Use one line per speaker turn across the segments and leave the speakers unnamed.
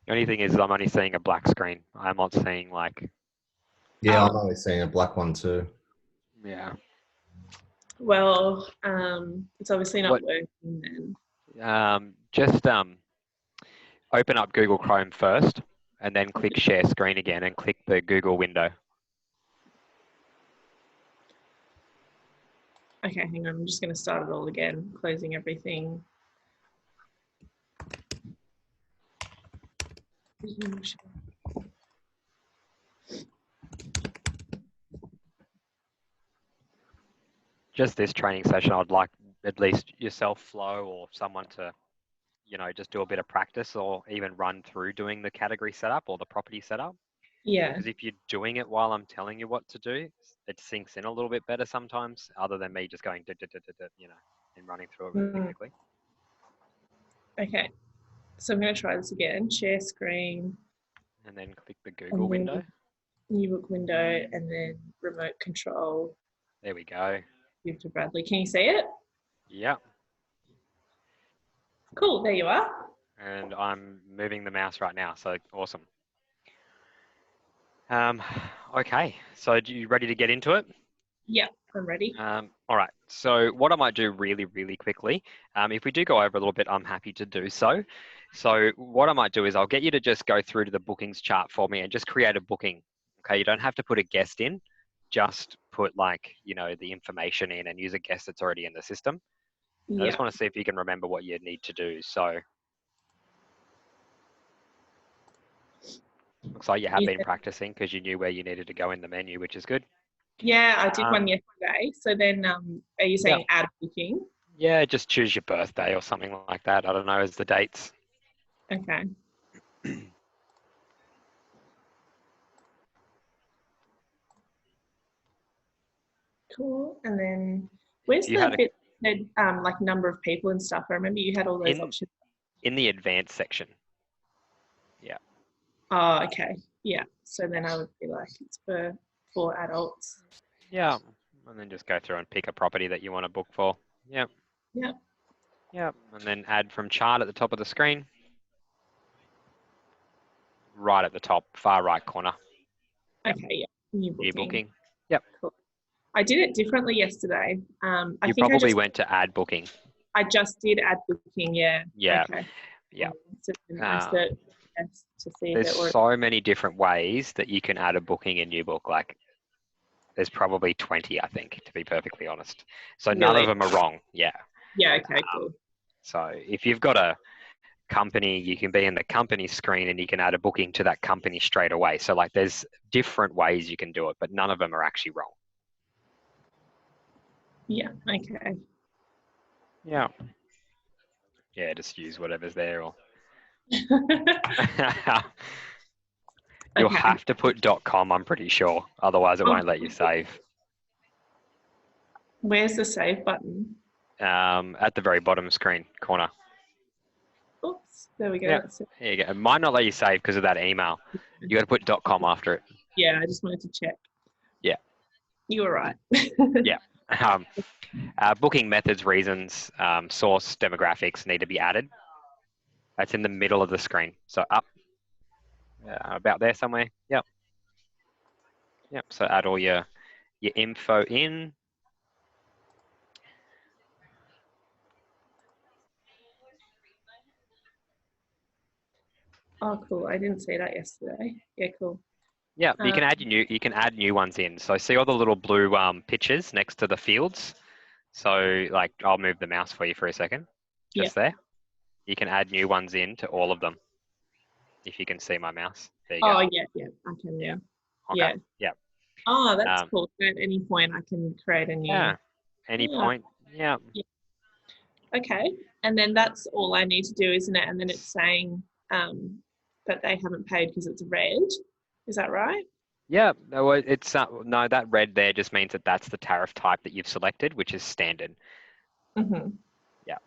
The only thing is I'm only seeing a black screen. I'm not seeing like,
Yeah, I'm only seeing a black one too.
yeah.
Well, it's obviously not
What?
working then.
Just open up Google Chrome first, and then click share screen again, and click the Google window.
Okay, hang on. I'm just going to start it all again, closing everything.
Just this training session, I'd like at least yourself, Flo, or someone to, just do a bit of practice, or even run through doing the category setup or the property setup.
Yeah.
Because if you're doing it while I'm telling you what to do, it sinks in a little bit better sometimes, other than me just going, and running through it really quickly.
Okay. So I'm going to try this again. Share screen.
And then click the Google window.
Newbook window, and then remote control.
There we go.
Give to Bradley. Can you see it?
Yeah.
Cool. There you are.
And I'm moving the mouse right now, so awesome. Okay, so you ready to get into it?
Yeah, I'm ready.
All right, so what I might do really, really quickly, if we do go over a little bit, I'm happy to do so. So what I might do is I'll get you to just go through to the bookings chart for me and just create a booking. Okay, you don't have to put a guest in, just put the information in and use a guest that's already in the system.
Yeah.
I just want to see if you can remember what you need to do. So looks like you have been practicing because you knew where you needed to go in the menu, which is good.
Yeah, I did one yesterday. So then are you saying add booking?
Yeah, just choose your birthday or something like that. I don't know, as the dates.
Okay. Cool. And then where's the bit that said like number of people and stuff? I remember you had all those options.
In the advanced section. Yeah.
Oh, okay. Yeah. So then I would be like, it's for adults.
Yeah. And then just go through and pick a property that you want to book for. Yep.
Yep.
Yep. And then add from chart at the top of the screen. Right at the top, far right corner.
Okay, yeah. New
booking. Yep.
Cool. I did it differently yesterday. I
you
think
probably went to add booking.
I just did add booking, yeah.
Yeah.
Okay.
Yeah.
So I searched to see if
there's so many different ways that you can add a booking in Newbook. Like, there's probably 20, I think, to be perfectly honest. So none of them are wrong. Yeah.
Yeah, okay, cool.
So if you've got a company, you can be in the company screen and you can add a booking to that company straight away. So like there's different ways you can do it, but none of them are actually wrong.
Yeah, okay.
Yeah. Yeah, just use whatever's there. Or you'll have to put .com, I'm pretty sure. Otherwise it won't let you save.
Where's the save button?
At the very bottom screen corner.
Oops, there we go.
Yeah, there you go. It might not let you save because of that email. You got to put .com after it.
Yeah, I just wanted to check.
Yeah.
You were right.
Yeah. Booking methods, reasons, source, demographics need to be added. That's in the middle of the screen. So up, about there somewhere. Yep. Yep. So add all your info in.
Oh, cool. I didn't see that yesterday. Yeah, cool.
Yeah, you can add new ones in. So see all the little blue pictures next to the fields. So like, I'll move the mouse for you for a second. Just there. You can add new ones in to all of them. If you can see my mouse. There you go.
Oh, yeah, I can. Yeah.
Okay. Yeah.
Oh, that's cool. So at any point, I can create a new.
Yeah. Any point. Yeah.
Okay. And then that's all I need to do, isn't it? And then it's saying that they haven't paid because it's red. Is that right?
Yeah. No, it's no, that red there just means that that's the tariff type that you've selected, which is standard.
Mm-hmm.
Yeah.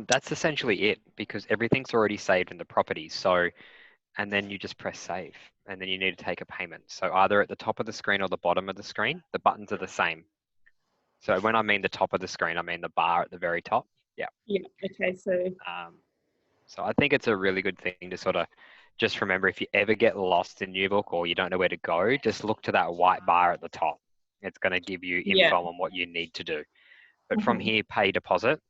That's essentially it, because everything's already saved in the properties. So, and then you just press save, and then you need to take a payment. So either at the top of the screen or the bottom of the screen, the buttons are the same. So when I mean the top of the screen, I mean the bar at the very top. Yeah.
Yeah. Okay. So.
So I think it's a really good thing to sort of just remember, if you ever get lost in Newbook or you don't know where to go, just look to that white bar at the top. It's going to give you
Yeah.
info on what you need to do. But from
Mhm.
here, pay deposit.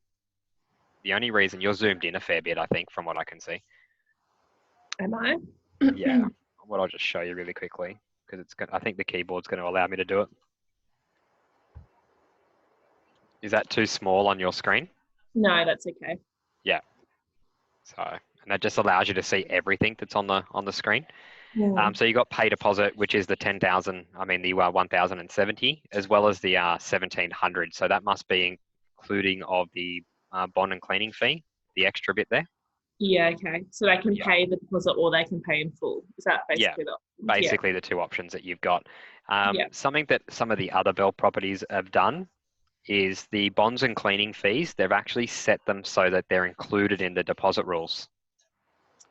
The only reason you're zoomed in a fair bit, I think, from what I can see.
Am I?
Yeah. What I'll just show you really quickly, because it's I think the keyboard's going to allow me to do it. Is that too small on your screen?
No, that's okay.
Yeah. So, and that just allows you to see everything that's on the screen.
Mm.
So you got pay deposit, which is the 10,000. I mean the 1,070, as well as the 1,700. So that must be including of the bond and cleaning fee, the extra bit there.
Yeah, okay. So they can
Yeah.
pay the deposit or they can pay in full. Is that
Yeah.
basically the
Basically the two options that you've got.
Yeah.
Something that some of the other Bell properties have done is the bonds and cleaning fees. They've actually set them so that they're included in the deposit rules.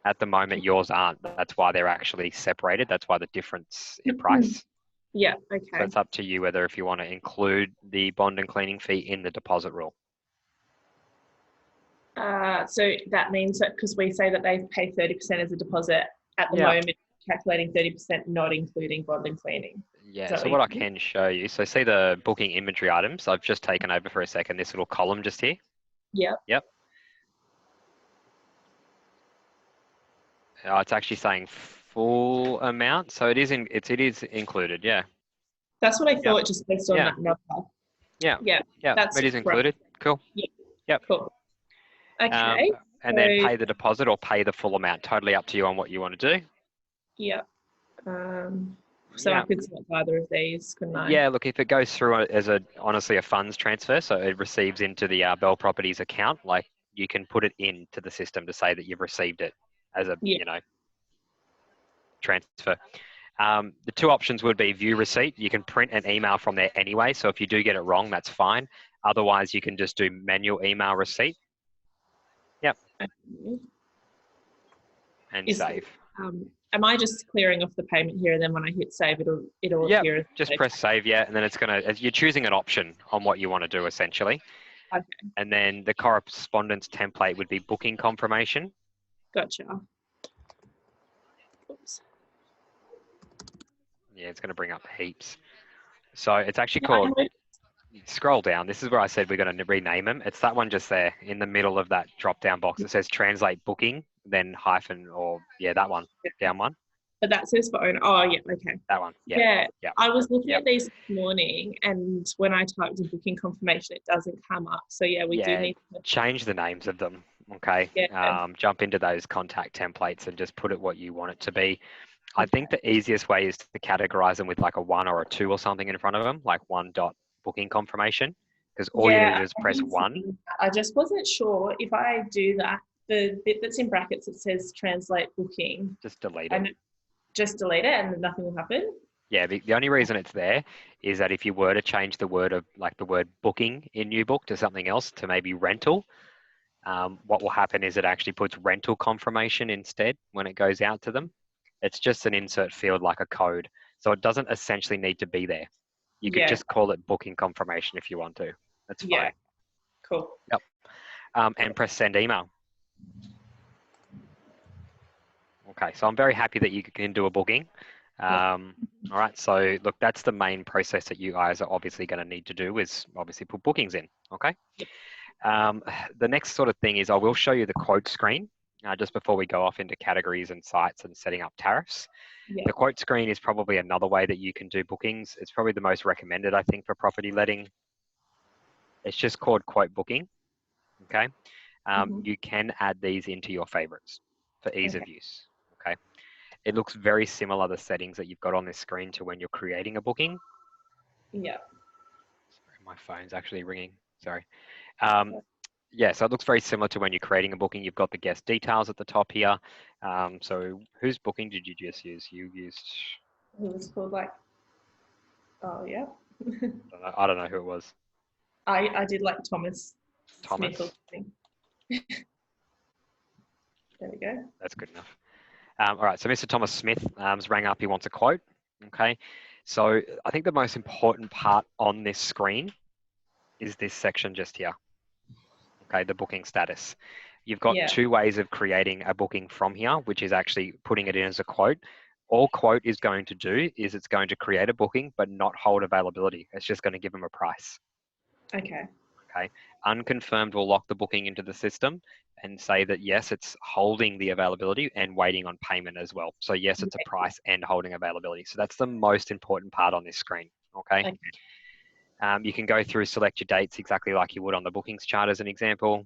At the moment, yours aren't. That's why they're actually separated. That's why the difference in price.
Yeah,
So
okay.
it's up to you whether if you want to include the bond and cleaning fee in the deposit rule.
So that means that because we say that they pay 30% as a deposit at the
Yeah.
moment, calculating 30%, not including bond and cleaning.
Yeah, so what I can show you, so see the booking inventory items. I've just taken over for a second this little column just here.
Yeah.
Yep. It's actually saying full amount, so it is included. Yeah.
That's what I thought, just based on
Yeah.
that number.
Yeah.
Yeah.
Yeah.
That's
It is included. Cool.
Yeah.
Yep.
Cool. Okay.
And then pay the deposit or pay the full amount. Totally up to you on what you want to do.
Yeah. So I could select either of these, couldn't I?
Yeah, look, if it goes through as honestly a funds transfer, so it receives into the Bell Properties account, like you can put it into the system to say that you've received it as a, transfer. The two options would be view receipt. You can print an email from there anyway. So if you do get it wrong, that's fine. Otherwise, you can just do manual email receipt. Yep.
Okay.
And save.
Am I just clearing off the payment here, and then when I hit save, it'll appear?
Just press save, and then it's you're choosing an option on what you want to do essentially.
Okay.
And then the correspondence template would be booking confirmation.
Gotcha. Oops.
Yeah, it's going to bring up heaps. So it's actually called, scroll down. This is where I said we're going to rename them. It's that one just there in the middle of that drop-down box. It says translate booking, then hyphen, or that one, down one.
But that says for owner. Oh, yeah, okay.
That one,
Yeah. I was looking at these this morning, and when I typed in booking confirmation, it doesn't come up. So we do need to
change the names of them. Okay.
Yeah.
Jump into those contact templates and just put it what you want it to be. I think the easiest way is to categorize them with like a 1 or a 2 or something in front of them, like 1 dot booking confirmation, because all you need to do is press 1.
I just wasn't sure if I do that, the bit that's in brackets that says translate booking,
just delete it.
Just delete it and nothing will happen?
Yeah, the only reason it's there is that if you were to change the word of like the word booking in Newbook to something else, to maybe rental, what will happen is it actually puts rental confirmation instead when it goes out to them. It's just an insert field like a code. So it doesn't essentially need to be there. You could just call it booking confirmation if you want to. That's fine.
Yeah, cool.
Yep. And press send email. Okay, so I'm very happy that you can do a booking. All right, so look, that's the main process that you guys are obviously going to need to do is obviously put bookings in, okay? The next sort of thing is I will show you the quote screen just before we go off into categories and sites and setting up tariffs. The quote screen is probably another way that you can do bookings. It's probably the most recommended, I think, for property letting. It's just called quote booking, okay? You can add these into your favorites for ease of use, okay? It looks very similar, the settings that you've got on this screen, to when you're creating a booking.
Yeah.
Sorry, my phone's actually ringing, sorry. So it looks very similar to when you're creating a booking. You've got the guest details at the top here. So whose booking did you just use? You used...
It was called like, oh yeah.
I don't know who it was.
I did like Thomas.
Thomas?
Smith or something. There we go.
That's good enough. All right, so Mr. Thomas Smith has rang up. He wants a quote. Okay, so I think the most important part on this screen is this section just here. Okay, the booking status. You've got
Yeah.
2 ways of creating a booking from here, which is actually putting it in as a quote. All quote is going to do is it's going to create a booking, but not hold availability. It's just going to give them a price.
Okay.
Okay. Unconfirmed will lock the booking into the system and say that yes, it's holding the availability and waiting on payment as well. So yes, it's a price and holding availability. So that's the most important part on this screen. Okay.
Okay.
You can go through, select your dates exactly like you would on the bookings chart as an example.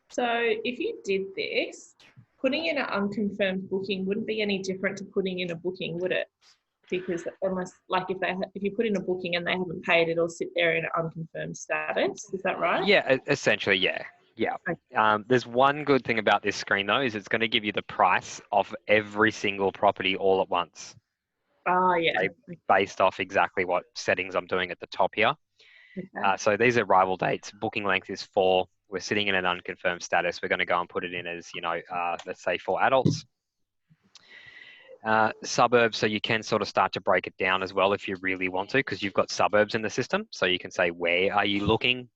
So if you did this, putting in an unconfirmed booking wouldn't be any different to putting in a booking, would it? Because unless, like, if you put in a booking and they haven't paid, it'll sit there in an unconfirmed status. Is that right?
Yeah, essentially, yeah. Yeah.
Okay.
There's one good thing about this screen though, is it's going to give you the price of every single property all at once.
Oh, yeah.
Okay, based off exactly what settings I'm doing at the top here.
Okay.
So these are arrival dates. Booking length is 4. We're sitting in an unconfirmed status. We're going to go and put it in as, let's say 4 adults. Suburbs, so you can sort of start to break it down as well if you really want to, because you've got suburbs in the system. So you can say, where are you looking?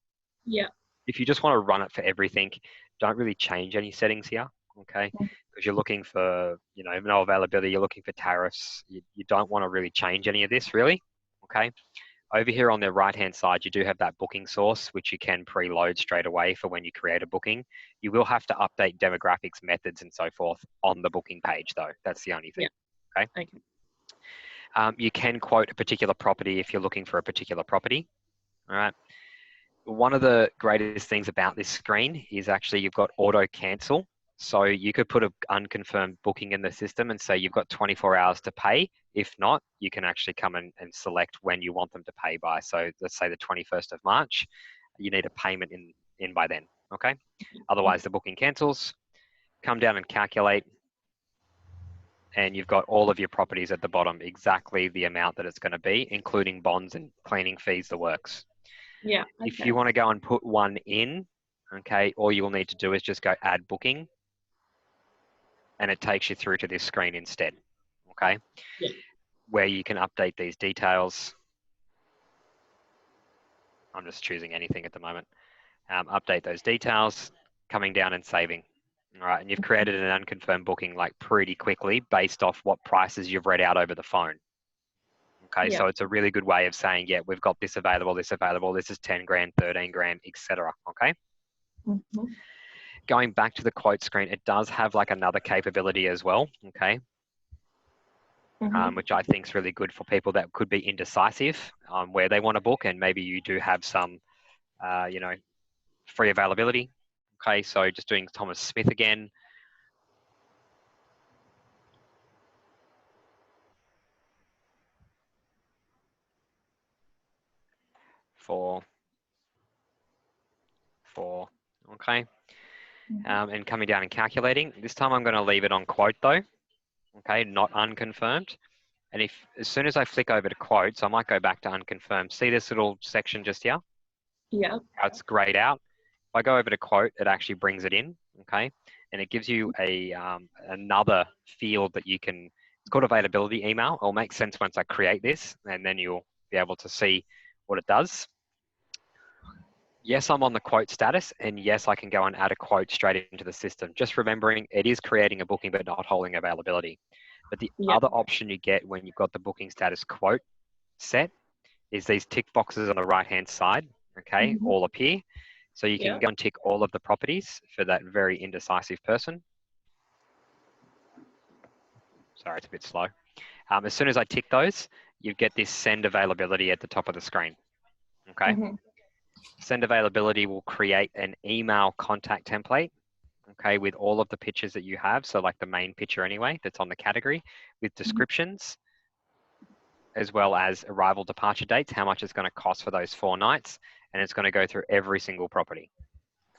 Yeah.
If you just want to run it for everything, don't really change any settings here, okay? Because you're looking for, no availability, you're looking for tariffs. You don't want to really change any of this, really, okay? Over here on the right-hand side, you do have that booking source, which you can preload straight away for when you create a booking. You will have to update demographics, methods, and so forth on the booking page, though. That's the only thing, okay? You can quote a particular property if you're looking for a particular property, all right? One of the greatest things about this screen is actually you've got auto cancel. So you could put an unconfirmed booking in the system and say you've got 24 hours to pay. If not, you can actually come in and select when you want them to pay by. So let's say the 21st of March, you need a payment in by then, okay? Otherwise the booking cancels. Come down and calculate, and you've got all of your properties at the bottom, exactly the amount that it's going to be, including bonds and cleaning fees, the works.
Yeah. Okay.
If you want to go and put one in, okay, all you will need to do is just go add booking, and it takes you through to this screen instead, okay?
Yeah.
Where you can update these details. I'm just choosing anything at the moment. Update those details, coming down and saving. All right, and you've created an unconfirmed booking like pretty quickly based off what prices you've read out over the phone. Okay,
Yeah.
so it's a really good way of saying, yeah, we've got this available, this is 10 grand, 13 grand, etc. Okay.
Mm-hmm.
Going back to the quote screen, it does have like another capability as well, okay, which I think is really good for people that could be indecisive where they want to book, and maybe you do have some, free availability. Okay, so just doing Thomas Smith again. Four, okay, and coming down and calculating. This time I'm going to leave it on quote though, okay, not unconfirmed. And as soon as I flick over to quotes, I might go back to unconfirmed. See this little section just here?
Yeah.
How it's grayed out. If I go over to quote, it actually brings it in, okay? And it gives you another field that you can, it's called availability email. It'll make sense once I create this, and then you'll be able to see what it does. Yes, I'm on the quote status, and yes, I can go and add a quote straight into the system. Just remembering it is creating a booking, but not holding availability. But the other option you get when you've got the booking status quote set is these tick boxes on the right-hand side, okay, all appear. So you can go and tick all of the properties for that very indecisive person. Sorry, it's a bit slow. As soon as I tick those, you get this send availability at the top of the screen, okay? Send availability will create an email contact template, okay, with all of the pictures that you have. So like the main picture anyway, that's on the category with descriptions, as well as arrival departure dates, how much it's going to cost for those 4 nights. And it's going to go through every single property.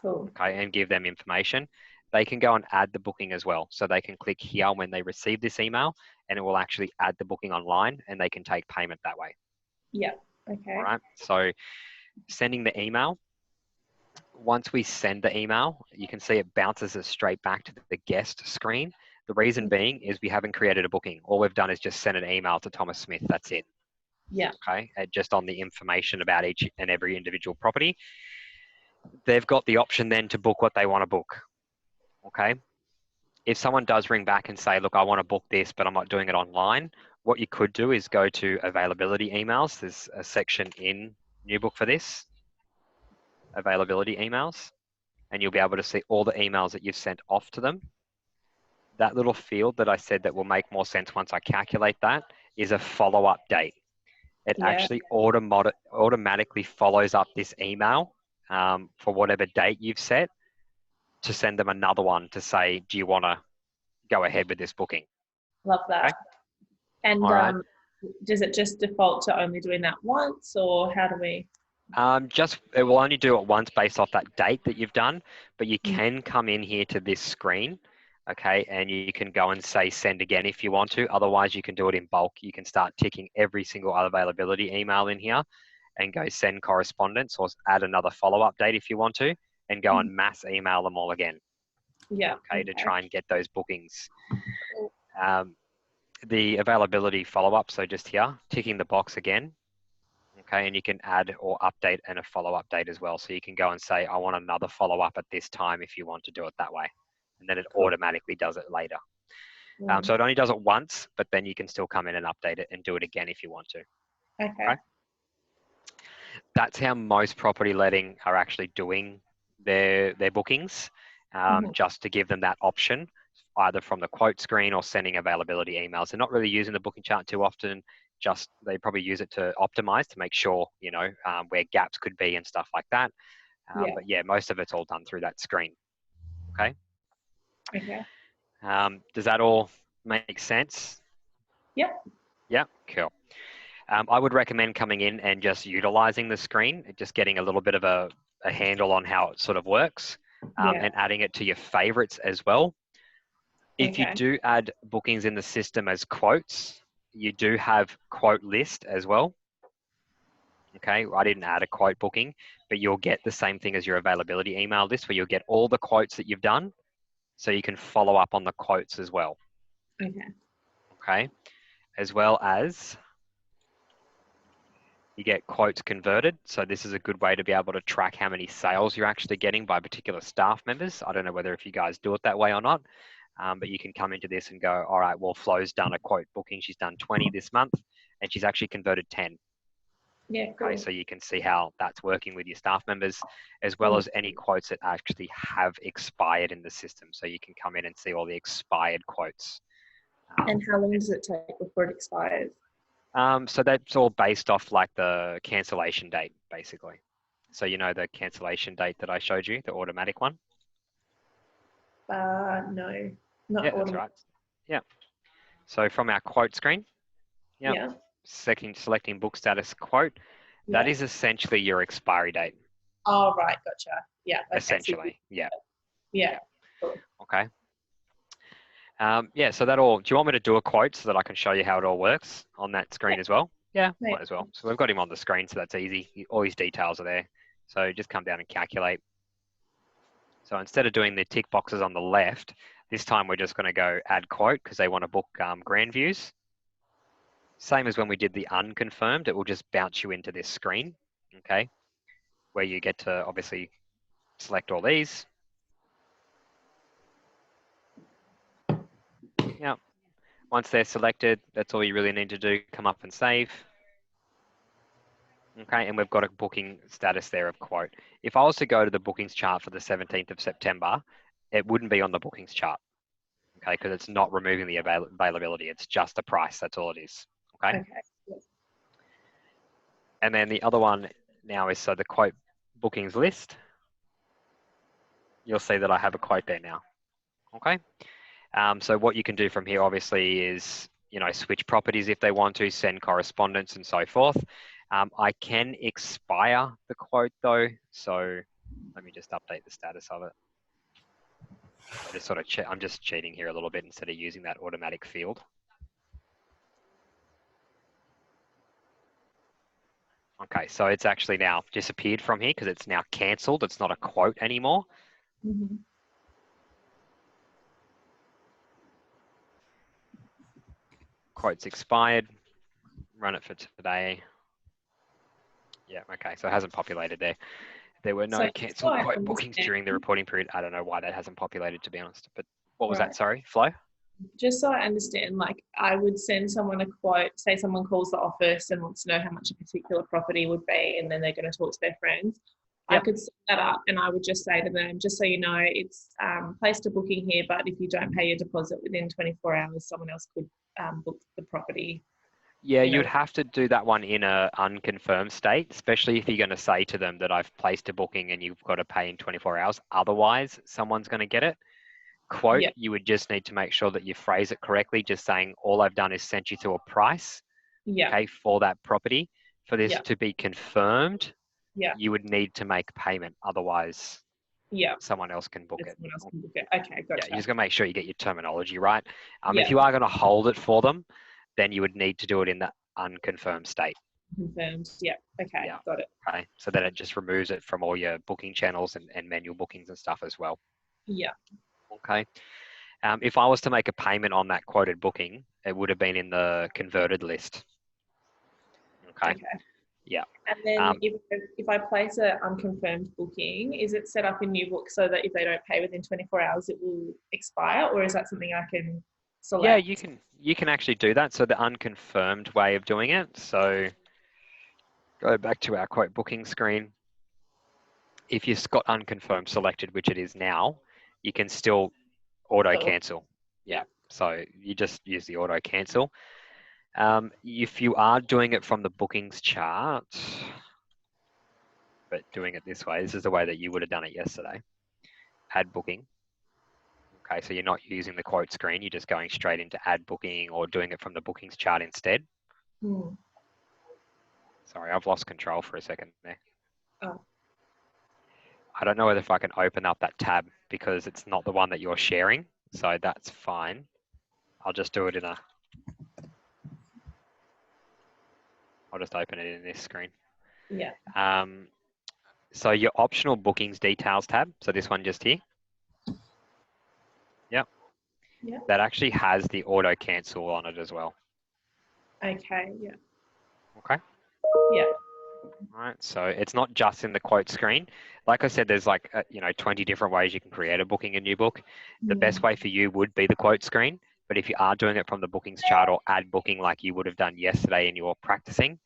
Cool.
Okay, and give them information. They can go and add the booking as well. So they can click here when they receive this email, and it will actually add the booking online, and they can take payment that way.
Yeah. Okay.
All right. So sending the email. Once we send the email, you can see it bounces us straight back to the guest screen. The reason being is we haven't created a booking. All we've done is just send an email to Thomas Smith. That's it.
Yeah.
Okay, just on the information about each and every individual property. They've got the option then to book what they want to book. Okay. If someone does ring back and say, look, I want to book this, but I'm not doing it online, what you could do is go to availability emails. There's a section in Newbook for this, availability emails, and you'll be able to see all the emails that you've sent off to them. That little field that I said that will make more sense once I calculate that is a follow-up date. It
Yeah.
actually automatically follows up this email for whatever date you've set to send them another one to say, do you want to go ahead with this booking?
Love that.
Okay.
And
All right.
does it just default to only doing that once, or how do we?
It will only do it once based off that date that you've done, but you
Mm.
can come in here to this screen, okay, and you can go and say send again if you want to. Otherwise, you can do it in bulk. You can start ticking every single availability email in here and go send correspondence or add another follow-up date if you want to, and go and mass email them all again,
Yeah.
okay, to try and get those bookings. The availability follow-up, so just here, ticking the box again, okay, and you can add or update and a follow-up date as well. So you can go and say, I want another follow-up at this time if you want to do it that way. And then it automatically does it later. So it only does it once, but then you can still come in and update it and do it again if you want to.
Okay.
That's how most property letting are actually doing their bookings, just to give them that option, either from the quote screen or sending availability emails. They're not really using the booking chart too often. Just they probably use it to optimize to make sure, you know, where gaps could be and stuff like that. But yeah, most of it's all done through that screen. Okay.
Okay.
Does that all make sense?
Yep.
Yeah, cool. I would recommend coming in and just utilizing the screen, just getting a little bit of a handle on how it sort of works, and adding it to your favorites as well. If you do add bookings in the system as quotes, you do have quote list as well. Okay, I didn't add a quote booking, but you'll get the same thing as your availability email list where you'll get all the quotes that you've done, so you can follow up on the quotes as well.
Okay.
Okay, as well as you get quotes converted. So this is a good way to be able to track how many sales you're actually getting by particular staff members. I don't know whether if you guys do it that way or not, but you can come into this and go, all right, well, Flo's done a quote booking. She's done 20 this month and she's actually converted 10.
Yeah, cool.
Okay, so you can see how that's working with your staff members, as well as any quotes that actually have expired in the system. So you can come in and see all the expired quotes.
And how long does it take before it expires?
So that's all based off like the cancellation date, basically. So you know the cancellation date that I showed you, the automatic one?
No, not
Yeah, that's right. Yeah. So from our quote screen,
Yeah.
selecting book status quote, that is essentially your expiry date.
Oh, right. Gotcha. Yeah. Okay.
Essentially. Yeah.
Yeah. Cool.
Okay. Yeah, so that all, do you want me to do a quote so that I can show you how it all works on that screen as well? Yeah, might as well. So we've got him on the screen, so that's easy. All his details are there. So just come down and calculate. So instead of doing the tick boxes on the left, this time we're just going to go add quote because they want to book grand views. Same as when we did the unconfirmed, it will just bounce you into this screen, okay, where you get to obviously select all these. Yeah. Once they're selected, that's all you really need to do. Come up and save. Okay, and we've got a booking status there of quote. If I was to go to the bookings chart for the 17th of September, it wouldn't be on the bookings chart, okay, because it's not removing the availability. It's just the price. That's all it is, okay? And then the other one now is, so the quote bookings list. You'll see that I have a quote there now, okay? So what you can do from here, obviously, is, you know, switch properties if they want to, send correspondence and so forth. I can expire the quote though. So let me just update the status of it. I just sort of I'm just cheating here a little bit instead of using that automatic field. Okay, so it's actually now disappeared from here because it's now cancelled. It's not a quote anymore. Quote's expired. run it for today. Yeah, okay, so it hasn't populated there. There were
So
no
just so
cancelled
I
quote bookings during the
understand,
reporting period. I don't know why that hasn't populated, to be honest. But what was
right,
that? Sorry, Flo?
just so I understand, like I would send someone a quote, say someone calls the office and wants to know how much a particular property would be, and then they're going to talk to their friends. I
Yep.
could set that up and I would just say to them, just so you know, it's placed a booking here, but if you don't pay your deposit within 24 hours, someone else could book the property.
Yeah,
You know,
you'd have to do that one in a unconfirmed state, especially if you're going to say to them that I've placed a booking and you've got to pay in 24 hours. Otherwise, someone's going to get it. Quote,
yeah,
you would just need to make sure that you phrase it correctly, just saying, all I've done is sent you to a price,
yeah,
okay, for that property. For this
yeah,
to be confirmed,
yeah,
you would need to make payment. Otherwise,
yeah.
someone else can book
If
it.
someone else can book it. Okay,
Yeah, you
gotcha.
just got to make sure you get your terminology right. If
Yeah,
you are going to hold it for them, then you would need to do it in the unconfirmed state.
confirmed. Yeah, okay,
Yeah.
got it.
Okay. So then it just removes it from all your booking channels and manual bookings and stuff as well.
Yeah,
Okay. If I was to make a payment on that quoted booking, it would have been in the converted list. Okay.
okay.
Yeah.
And then
Um,
if I place an unconfirmed booking, is it set up in Newbook so that if they don't pay within 24 hours, it will expire, or is that something I can
yeah,
select?
you can actually do that. So the unconfirmed way of doing it. So go back to our quote booking screen. If you've got unconfirmed selected, which it is now, you can still auto
So,
cancel.
yeah.
Yeah. So you just use the auto cancel. If you are doing it from the bookings chart, but doing it this way, this is the way that you would have done it yesterday. Add booking. Okay, so you're not using the quote screen, you're just going straight into add booking or doing it from the bookings chart instead.
Hmm.
Sorry, I've lost control for a second there.
Oh.
I don't know whether if I can open up that tab because it's not the one that you're sharing, so that's fine. I'll just do it in a, I'll just open it in this screen.
Yeah.
So your optional bookings details tab, so this one just here. Yep.
Yeah.
That actually has the auto cancel on it as well.
Okay. Yeah.
Okay.
Yeah.
All right. So it's not just in the quote screen. Like I said, there's like, 20 different ways you can create a booking in Newbook. The best way for you would be the quote screen. But if you are doing it from the bookings chart or add booking like you would have done yesterday and you're practicing,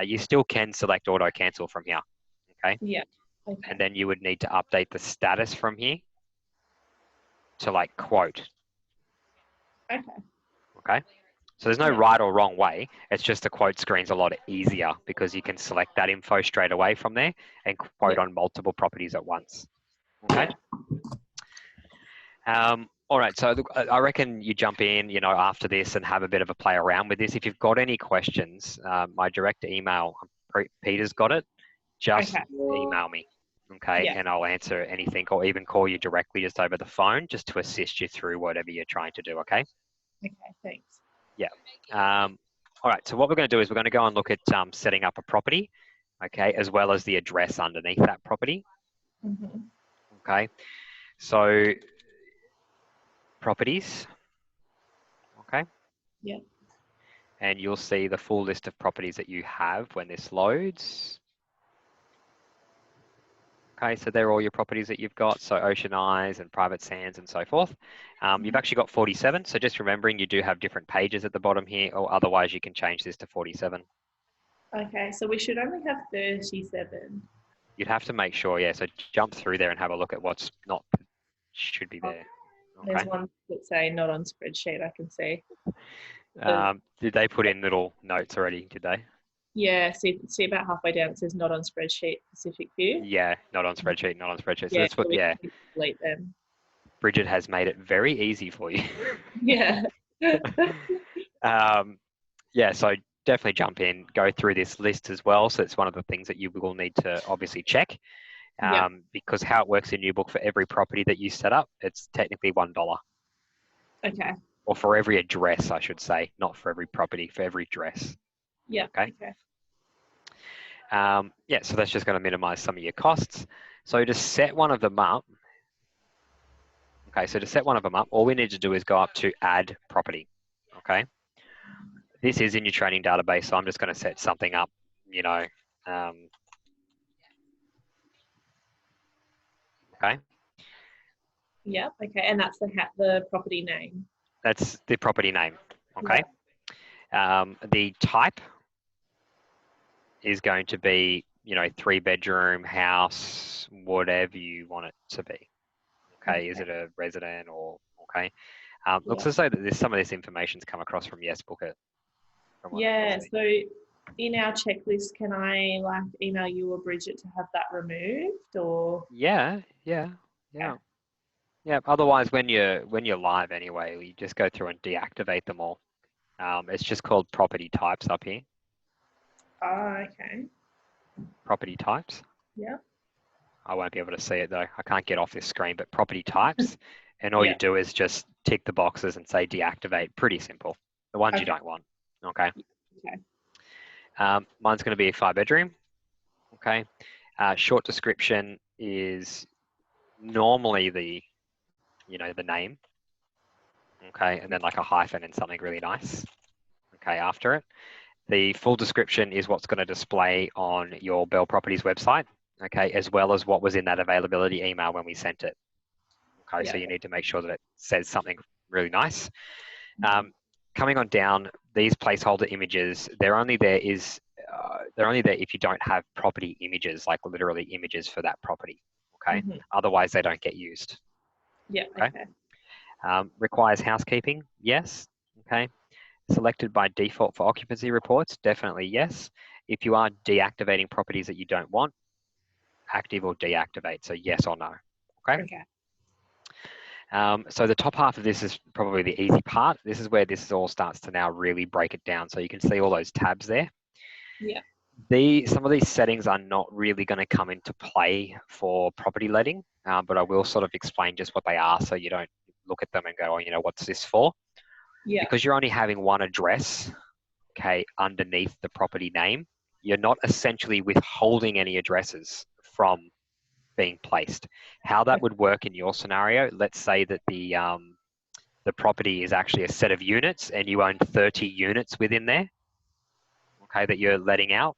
you still can select auto cancel from here. Okay.
Yeah. Okay.
And then you would need to update the status from here to like quote.
Okay.
Okay. So there's no
Yeah.
right or wrong way. It's just the quote screen's a lot easier because you can select that info straight away from there and quote
Yeah.
on multiple properties at once. Okay.
Yeah.
All right. So look, I reckon you jump in, after this and have a bit of a play around with this. If you've got any questions, my direct email, Peter's got it. Just
Okay.
email me. Okay.
Yeah.
And I'll answer anything or even call you directly just over the phone just to assist you through whatever you're trying to do. Okay.
Okay. Thanks.
Yeah. All right. So what we're going to do is we're going to go and look at setting up a property, okay, as well as the address underneath that property.
Mm-hmm.
Okay. So properties. Okay.
Yeah.
And you'll see the full list of properties that you have when this loads. Okay, so they're all your properties that you've got. So Ocean Eyes and Private Sands and so forth. You've actually got 47. So just remembering you do have different pages at the bottom here, or otherwise you can change this to 47.
Okay. So we should only have 37.
You'd have to make sure, yeah. So jump through there and have a look at what's not should be there.
There's
Okay.
one that say not on spreadsheet. I can see.
Did they put in little notes already? Did they?
Yeah. See about halfway down. It says not on spreadsheet. Pacific View.
Yeah, not on spreadsheet, not on spreadsheet. So
Yeah.
that's what,
So we
yeah.
can delete them.
Bridget has made it very easy for you.
Yeah.
Yeah, so definitely jump in, go through this list as well. So it's one of the things that you will need to obviously check.
Yeah.
Because how it works in Newbook for every property that you set up, it's technically $1.
Okay.
Or for every address, I should say, not for every property, for every address.
Yeah.
Okay.
Okay.
Yeah, so that's just going to minimize some of your costs. So to set one of them up, okay, so to set one of them up, all we need to do is go up to add property, okay? this is in your training database, so I'm just going to set something up, you know. Okay.
Yep. Okay. And that's the property name.
That's the property name. Okay.
Yep.
The type is going to be, you know, 3-bedroom house, whatever you want it to be. Okay. Is it a resident or, okay. Looks as though that some of this information's come across from Yes Book It.
Yeah. So in our checklist, can I like email you or Bridget to have that removed or?
Yeah. Otherwise, when you're live anyway, you just go through and deactivate them all. It's just called property types up here.
Oh, okay.
Property types.
Yeah.
I won't be able to see it though. I can't get off this screen, but property types. And all you do is just tick the boxes and say deactivate. Pretty simple. The ones you don't want. Okay.
Okay.
Mine's going to be a 5-bedroom. Okay. Short description is normally the name. Okay. And then like a hyphen and something really nice. Okay. After it. The full description is what's going to display on your Bell Properties website, okay, as well as what was in that availability email when we sent it. Okay, so you need to make sure that it says something really nice. Coming on down, these placeholder images, they're only there if you don't have property images, like literally images for that property. Okay, otherwise they don't get used.
Yeah.
Okay. Requires housekeeping, yes. Okay. Selected by default for occupancy reports, definitely yes. If you are deactivating properties that you don't want, active or deactivate, so yes or no. Okay. So the top half of this is probably the easy part. This is where this all starts to now really break it down. So you can see all those tabs there.
Yeah.
Some of these settings are not really going to come into play for property letting, but I will sort of explain just what they are so you don't look at them and go, oh, you know, what's this for?
Yeah.
Because you're only having one address, okay, underneath the property name, you're not essentially withholding any addresses from being placed. How that would work in your scenario, let's say that the property is actually a set of units and you own 30 units within there, okay, that you're letting out,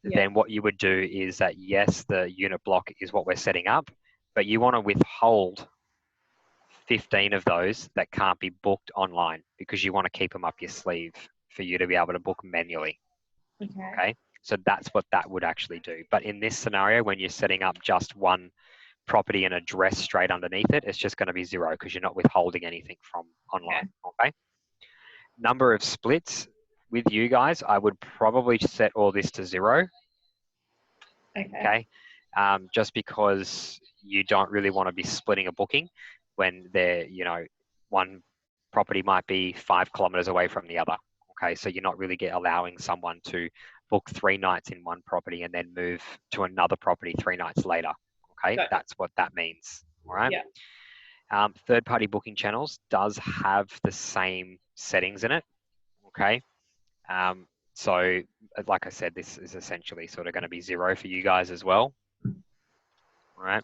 then what you would do is that, yes, the unit block is what we're setting up, but you want to withhold 15 of those that can't be booked online because you want to keep them up your sleeve for you to be able to book manually. Okay. So that's what that would actually do. But in this scenario, when you're setting up just one property and address straight underneath it, it's just going to be 0 because you're not withholding anything from online. Okay. Number of splits with you guys, I would probably set all this to 0. Okay. Just because you don't really want to be splitting a booking when they're, you know, one property might be 5 kilometers away from the other. Okay, so you're not really allowing someone to book 3 nights in one property and then move to another property 3 nights later. Okay, that's what that means. All right. Yeah. Third-party booking channels does have the same settings in it. Okay. So, like I said, this is essentially sort of going to be 0 for you guys as well. All right.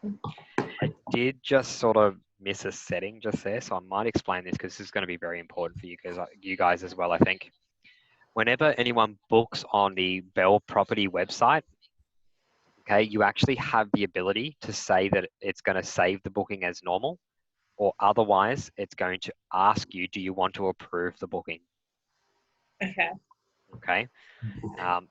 I did just sort of miss a setting just there, so I might explain this because this is going to be very important for you guys as well, I think. Whenever anyone books on the Bell Property website, okay, you actually have the ability to say that it's going to save the booking as normal, or otherwise it's going to ask you, do you want to approve the booking? Okay.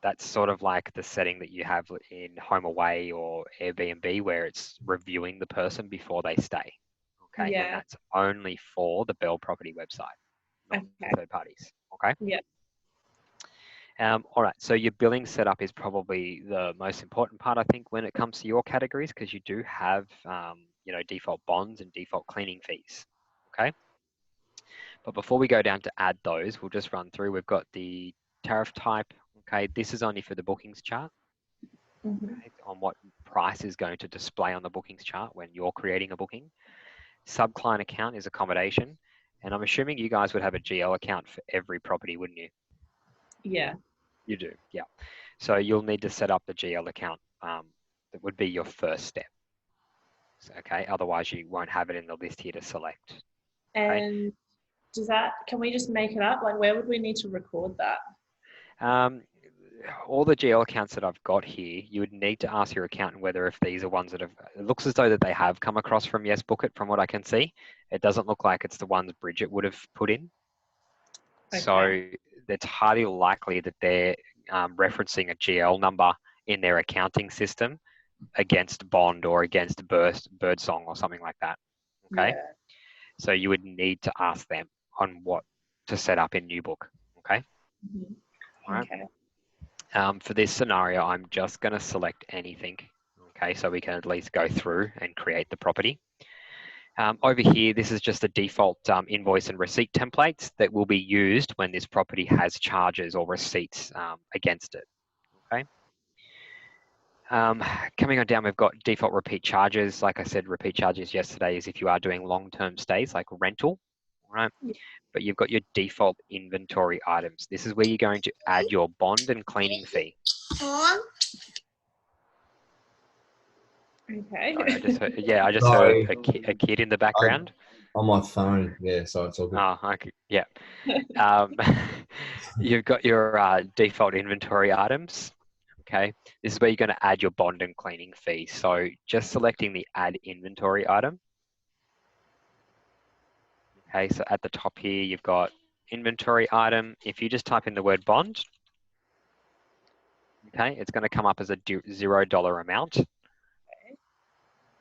That's sort of like the setting that you have in HomeAway or Airbnb where it's reviewing the person before they stay. Okay. And that's only for the Bell Property website, not third parties. Okay.
Yeah.
All right. So your billing setup is probably the most important part, I think, when it comes to your categories, because you do have, you know, default bonds and default cleaning fees. Okay. But before we go down to add those, we'll just run through. We've got the tariff type. Okay, this is only for the bookings chart. Okay, on what price is going to display on the bookings chart when you're creating a booking. Subclient account is accommodation. And I'm assuming you guys would have a GL account for every property, wouldn't you?
Yeah.
You do, yeah. So you'll need to set up the GL account. That would be your first step. So, okay, otherwise you won't have it in the list here to select. Okay?
And can we just make it up? Like, where would we need to record that?
All the GL accounts that I've got here, you would need to ask your accountant whether if these are ones that have, it looks as though that they have come across from Yes Book It from what I can see. It doesn't look like it's the ones Bridget would have put in.
Okay.
So it's highly likely that they're referencing a GL number in their accounting system against Bond or against Birdsong or something like that. Okay.
Yeah.
So you would need to ask them on what to set up in Newbook. Okay.
Mhm.
All right.
Okay.
For this scenario, I'm just going to select anything. Okay, so we can at least go through and create the property. Over here, this is just the default invoice and receipt templates that will be used when this property has charges or receipts against it. Okay. Coming on down, we've got default repeat charges. Like I said, repeat charges yesterday is if you are doing long-term stays like rental, right?
Yeah.
But you've got your default inventory items. This is where you're going to add your bond and cleaning fee.
Okay.
Sorry, I just heard
Sorry.
a kid in the background.
On my phone, yeah, so it's all good.
Oh, okay, yeah. You've got your default inventory items. Okay, this is where you're going to add your bond and cleaning fee. So just selecting the add inventory item. Okay, so at the top here, you've got inventory item. If you just type in the word bond, okay, it's going to come up as a $0 amount.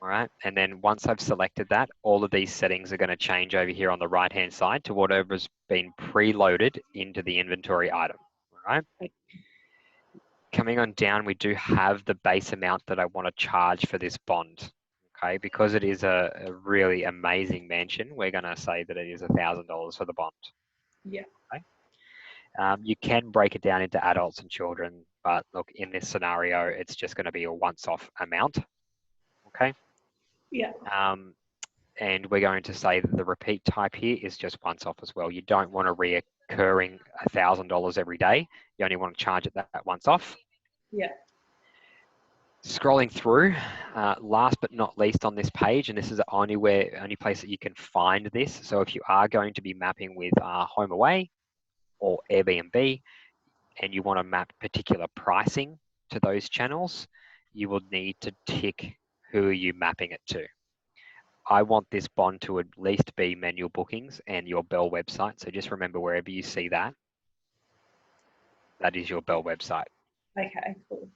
All right, and then once I've selected that, all of these settings are going to change over here on the right-hand side to whatever's been preloaded into the inventory item. All right. Coming on down, we do have the base amount that I want to charge for this bond. Okay, because it is a really amazing mansion, we're going to say that it is $1,000 for the bond.
Yeah.
Okay. You can break it down into adults and children, but look, in this scenario, it's just going to be a once-off amount. Okay.
Yeah.
And we're going to say that the repeat type here is just once off as well. You don't want a reoccurring $1,000 every day. You only want to charge it that once off.
Yeah.
Scrolling through, last but not least on this page, and this is the only place that you can find this. So if you are going to be mapping with Home Away or Airbnb, and you want to map particular pricing to those channels, you will need to tick who are you mapping it to. I want this bond to at least be manual bookings and your Bell website. So just remember, wherever you see that, that is your Bell website.
Okay, cool.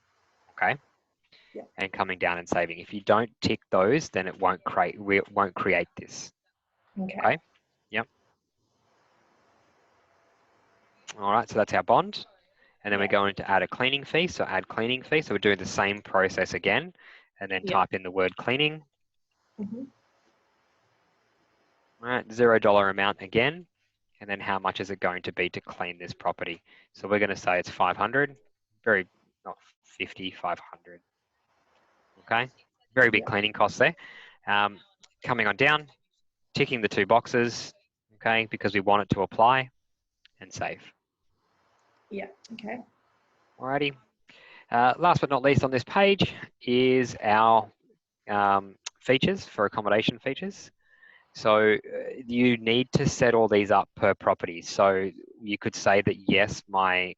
Okay.
Yeah.
And coming down and saving. If you don't tick those, then it won't create this.
Okay.
Yep. All right. So that's our bond. And then we're going to add a cleaning fee. So add cleaning fee. So we're doing the same process again, and then type in the word cleaning.
Mm-hmm.
All right, $0 amount again, and then how much is it going to be to clean this property? So we're going to say it's 500, not 50, 500. Okay, very big cleaning costs there. Coming on down, ticking the two boxes, okay, because we want it to apply and save.
Yeah, okay.
Alrighty. Last but not least on this page is our features for accommodation features. So you need to set all these up per property. So you could say that yes, my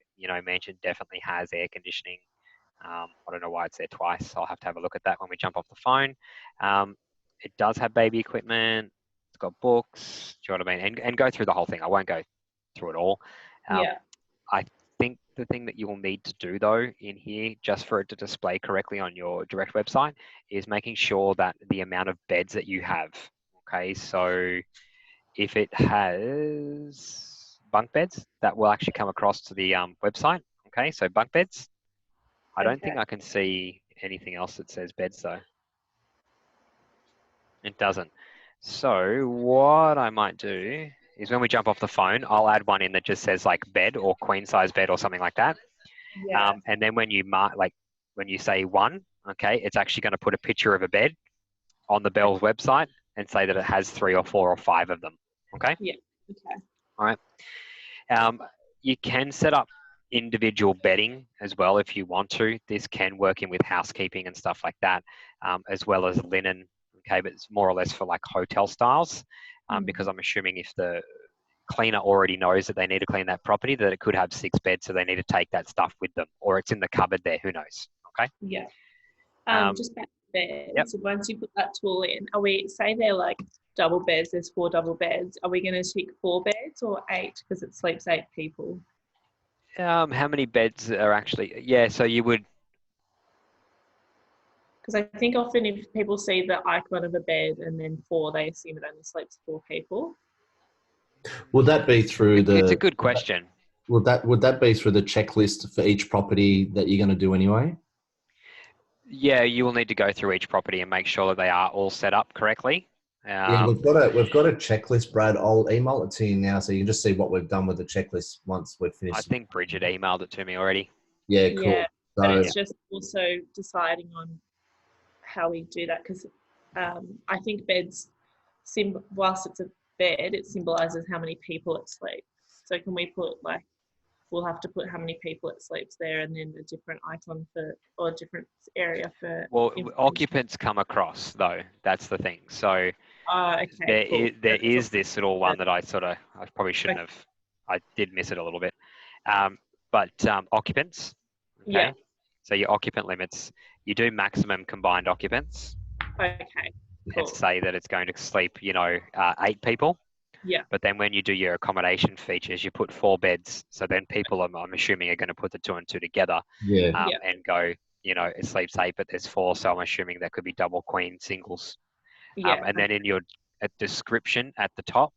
mansion definitely has air conditioning. I don't know why it's there twice. I'll have to have a look at that when we jump off the phone. It does have baby equipment. It's got books. Do you know what I mean? And go through the whole thing. I won't go through it all.
Yeah.
I think the thing that you will need to do though in here, just for it to display correctly on your direct website, is making sure that the amount of beds that you have. Okay, so if it has bunk beds, that will actually come across to the website. Okay, so bunk beds. I don't think I can see anything else that says beds though. It doesn't. So what I might do is when we jump off the phone, I'll add one in that just says like bed or queen size bed or something like that.
Yeah.
And then when you when you say one, okay, it's actually going to put a picture of a bed on the Bell's website and say that it has 3 or 4 or 5 of them. Okay.
Yeah. Okay.
All right. You can set up individual bedding as well if you want to. This can work in with housekeeping and stuff like that, as well as linen. Okay, but it's more or less for like hotel styles, because I'm assuming if cleaner already knows that they need to clean that property, that it could have 6 beds, so they need to take that stuff with them, or it's in the cupboard there, who knows. Okay.
Yeah.
Um,
Just back to beds.
Yep.
So once you put that tool in, are we say they're like double beds? There's 4 double beds. Are we going to tick 4 beds or 8 because it sleeps 8 people?
how many beds are actually? Yeah, so you would.
Because I think often if people see the icon of a bed and then 4, they assume it only sleeps 4 people.
Would that be through the?
It's a good question.
Would that be through the checklist for each property that you're going to do anyway?
Yeah, you will need to go through each property and make sure that they are all set up correctly.
Yeah, we've got a checklist, Brad. I'll email it to you now, so you can just see what we've done with the checklist once we've finished.
I think Bridget emailed it to me already.
Yeah, cool.
Yeah, but
So,
it's just also deciding on how we do that because I think beds, whilst it's a bed, it symbolises how many people it sleeps. So can we put like, we'll have to put how many people it sleeps there and then a different icon for, or a different area for.
Well, occupants come across though. That's the thing. So
okay,
there is this little one that I probably shouldn't
Okay.
have. I did miss it a little bit. But occupants. Okay.
Yeah.
So your occupant limits, you do maximum combined occupants.
Okay. Cool.
And say that it's going to sleep, 8 people.
Yeah.
But then when you do your accommodation features, you put 4 beds. So then people, I'm assuming, are going to put the 2 and 2 together.
yeah.
And go, it sleeps 8, but there's 4. So I'm assuming there could be double, queen, singles.
Yeah.
And then in your description at the top,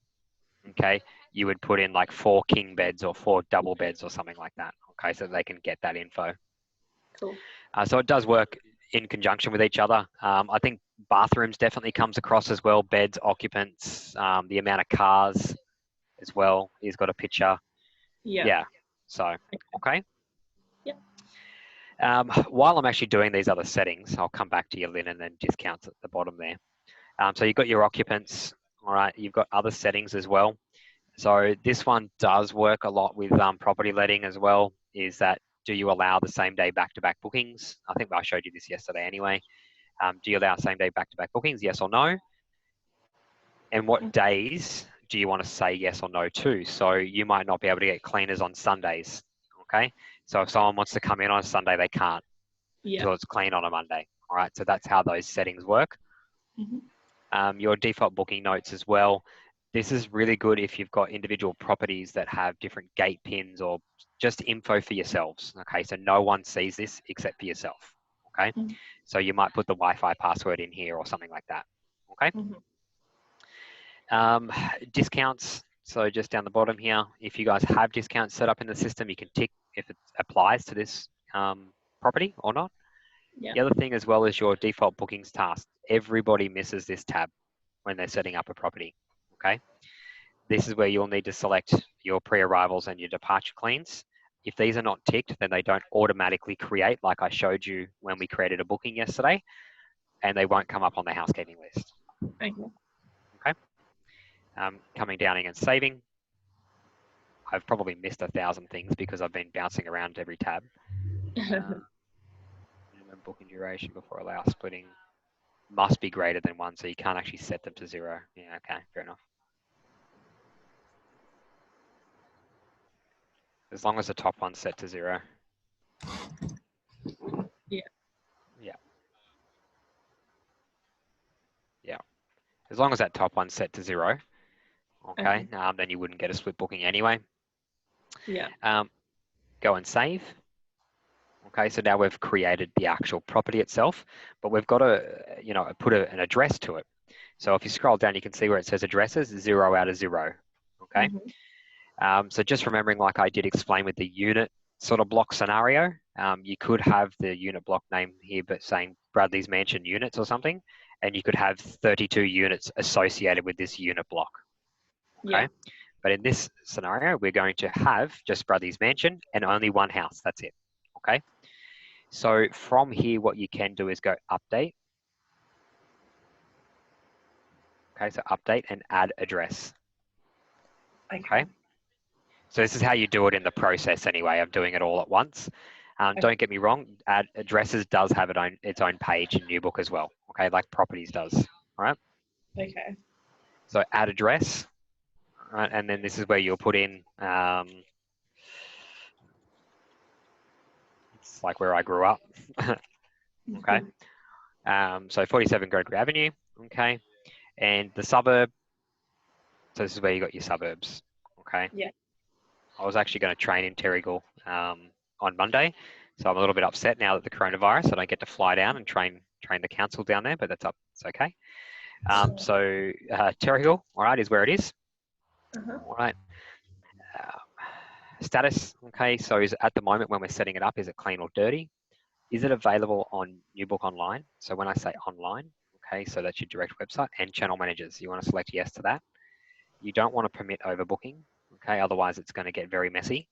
okay, you would put in like 4 king beds or 4 double beds or something like that. Okay, so they can get that info.
Cool.
So it does work in conjunction with each other. I think bathrooms definitely comes across as well. Beds, occupants, the amount of cars as well. He's got a picture.
Yeah.
So, okay.
Yep.
While I'm actually doing these other settings, I'll come back to your linen and discounts at the bottom there. So you've got your occupants. All right. You've got other settings as well. So this one does work a lot with property letting as well. Is that, do you allow the same day back-to-back bookings? I think I showed you this yesterday anyway. Do you allow same day back-to-back bookings? Yes or no? And what days do you want to say yes or no to? So you might not be able to get cleaners on Sundays. Okay. So if someone wants to come in on a Sunday, they can't until it's clean on a Monday. All right. So that's how those settings work.
Mm-hmm.
Your default booking notes as well. This is really good if you've got individual properties that have different gate pins or just info for yourselves. Okay, so no one sees this except for yourself. Okay, so you might put the Wi-Fi password in here or something like that. Okay. Discounts. So just down the bottom here, if you guys have discounts set up in the system, you can tick if it applies to this property or not. The other thing as well is your default bookings task. Everybody misses this tab when they're setting up a property. Okay, this is where you'll need to select your pre-arrivals and your departure cleans. If these are not ticked, then they don't automatically create like I showed you when we created a booking yesterday, and they won't come up on the housekeeping list. Okay. Coming down and saving. I've probably missed 1,000 things because I've been bouncing around every tab. Minimum booking duration before allow splitting must be greater than 1, so you can't actually set them to 0. Yeah, okay, fair enough. As long as the top one's set to 0. Yeah. As long as that top one's set to 0, okay, then you wouldn't get a split booking anyway. Go and save. Okay, so now we've created the actual property itself, but we've got to, put an address to it. So if you scroll down, you can see where it says addresses, 0 out of 0. Okay. So just remembering, like I did explain with the unit sort of block scenario, you could have the unit block name here, but saying Bradley's Mansion units or something, and you could have 32 units associated with this unit block. Okay. But in this scenario, we're going to have just Bradley's Mansion and only one house. That's it. Okay. So from here, what you can do is go update. Okay. So update and add address. Okay. So this is how you do it in the process anyway. I'm doing it all at once. Don't get me wrong. Add addresses does have its own page in Newbook as well. Okay. Like properties does. All right.
Okay.
So add address. right? And then this is where you'll put in, it's like where I grew up, okay? So 47 Gregory Avenue, okay? And the suburb, so this is where you got your suburbs, okay?
Yeah.
I was actually going to train in Terrigal on Monday, so I'm a little bit upset now that the coronavirus, I don't get to fly down and train the council down there, but it's okay. So Terrigal, all right, is where it is. All right. Status, okay, so is at the moment when we're setting it up, is it clean or dirty? Is it available on Newbook online? So when I say online, okay, so that's your direct website and channel managers. You want to select yes to that. You don't want to permit overbooking, okay, otherwise it's going to get very messy.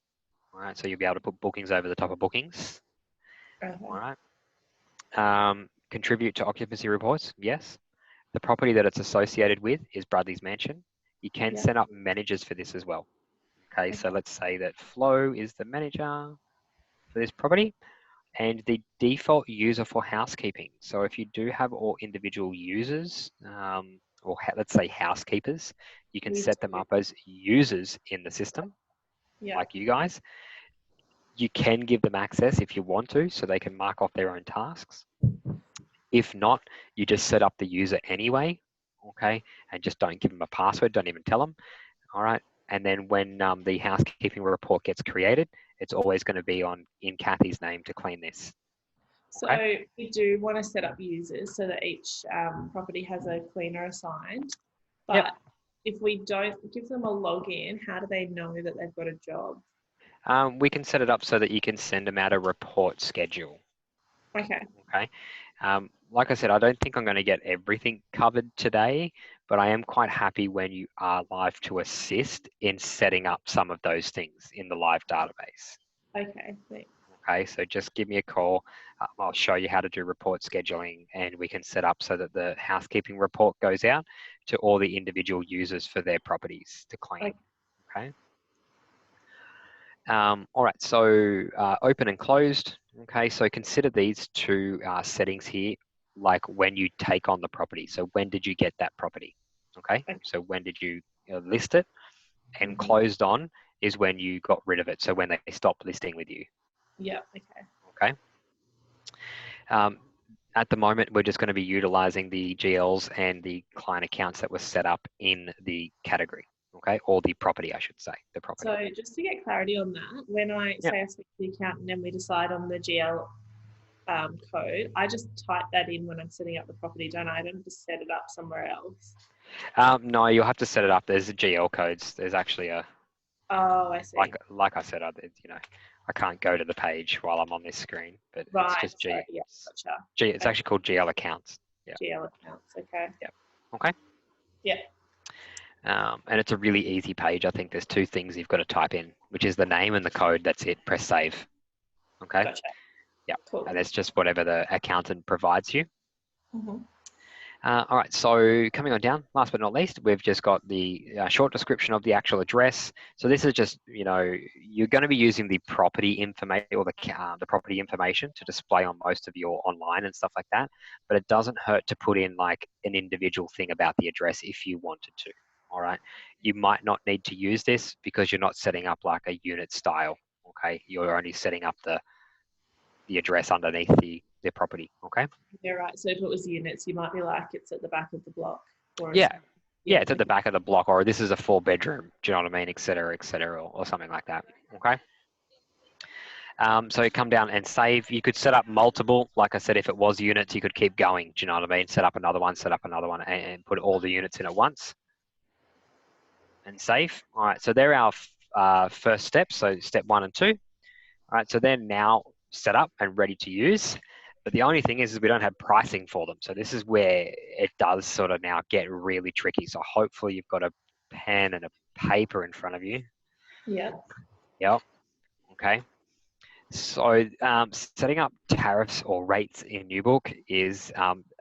All right, so you'll be able to put bookings over the top of bookings. All right. Contribute to occupancy reports, yes. The property that it's associated with is Bradley's Mansion. You can set up managers for this as well. Okay, so let's say that Flo is the manager for this property and the default user for housekeeping. So if you do have all individual users, or let's say housekeepers, you can set them up as users in the system, like you guys. You can give them access if you want to, so they can mark off their own tasks. If not, you just set up the user anyway, okay, and just don't give them a password, don't even tell them, all right? And then when the housekeeping report gets created, it's always going to be in Kathy's name to clean this.
So we do want to set up users so that each property has a cleaner assigned. But if we don't give them a login, how do they know that they've got a job?
We can set it up so that you can send them out a report schedule.
Okay.
Okay. Like I said, I don't think I'm going to get everything covered today, but I am quite happy when you are live to assist in setting up some of those things in the live database.
Okay, thanks.
Okay, so just give me a call. I'll show you how to do report scheduling, and we can set up so that the housekeeping report goes out to all the individual users for their properties to clean. Okay. All right, so open and closed. Okay, so consider these two settings here, like when you take on the property. So when did you get that property? Okay, so when did you list it? And closed on is when you got rid of it. So when they stopped listing with you.
Yeah, okay.
Okay. At the moment, we're just going to be utilizing the GLs and the client accounts that were set up in the category. Okay, or the property, I should say, the property.
So just to get clarity on that, when I say I speak to the accountant and we decide on the GL code, I just type that in when I'm setting up the property, don't I? I don't just set it up somewhere else.
No, you'll have to set it up. There's a GL codes. There's actually a.
Oh, I see.
Like I said, I can't go to the page while I'm on this screen, but it's just G.
Sorry, yeah, gotcha.
It's actually called GL accounts. Yeah.
GL accounts. Okay.
Yeah. Okay.
Yeah.
And it's a really easy page. I think there's two things you've got to type in, which is the name and the code. That's it. Press save. Okay.
Gotcha.
Yeah.
Cool.
And it's just whatever the accountant provides you.
Mm-hmm.
All right, so coming on down, last but not least, we've just got the short description of the actual address. So this is just, you're going to be using the property information or the property information to display on most of your online and stuff like that. But it doesn't hurt to put in like an individual thing about the address if you wanted to. All right, you might not need to use this because you're not setting up like a unit style. Okay, you're only setting up the address underneath the property. Okay.
Yeah, right. So if it was units, you might be like, it's at the back of the block. Or
Yeah, it's at the back of the block, or this is a 4-bedroom. Do you know what I mean, et cetera, or something like that. Okay. So you come down and save. You could set up multiple. Like I said, if it was units, you could keep going. Do you know what I mean? Set up another one, and put all the units in at once. And save. All right. So they're our first steps. So step 1 and 2. All right. So they're now set up and ready to use. But the only thing is we don't have pricing for them. So this is where it does sort of now get really tricky. So hopefully you've got a pen and a paper in front of you.
Yeah.
Yep. Okay. So setting up tariffs or rates in Newbook is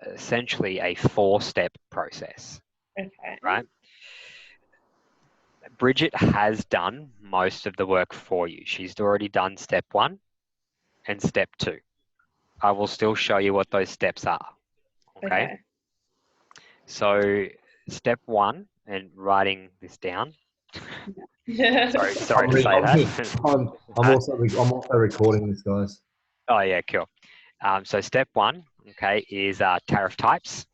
essentially a 4-step process.
Okay.
Right? Bridget has done most of the work for you. She's already done step 1 and step 2. I will still show you what those steps are. Okay. So step 1, and writing this down, Sorry to say that.
I'm also recording this, guys.
Oh yeah, cool. So step one, okay, is tariff types.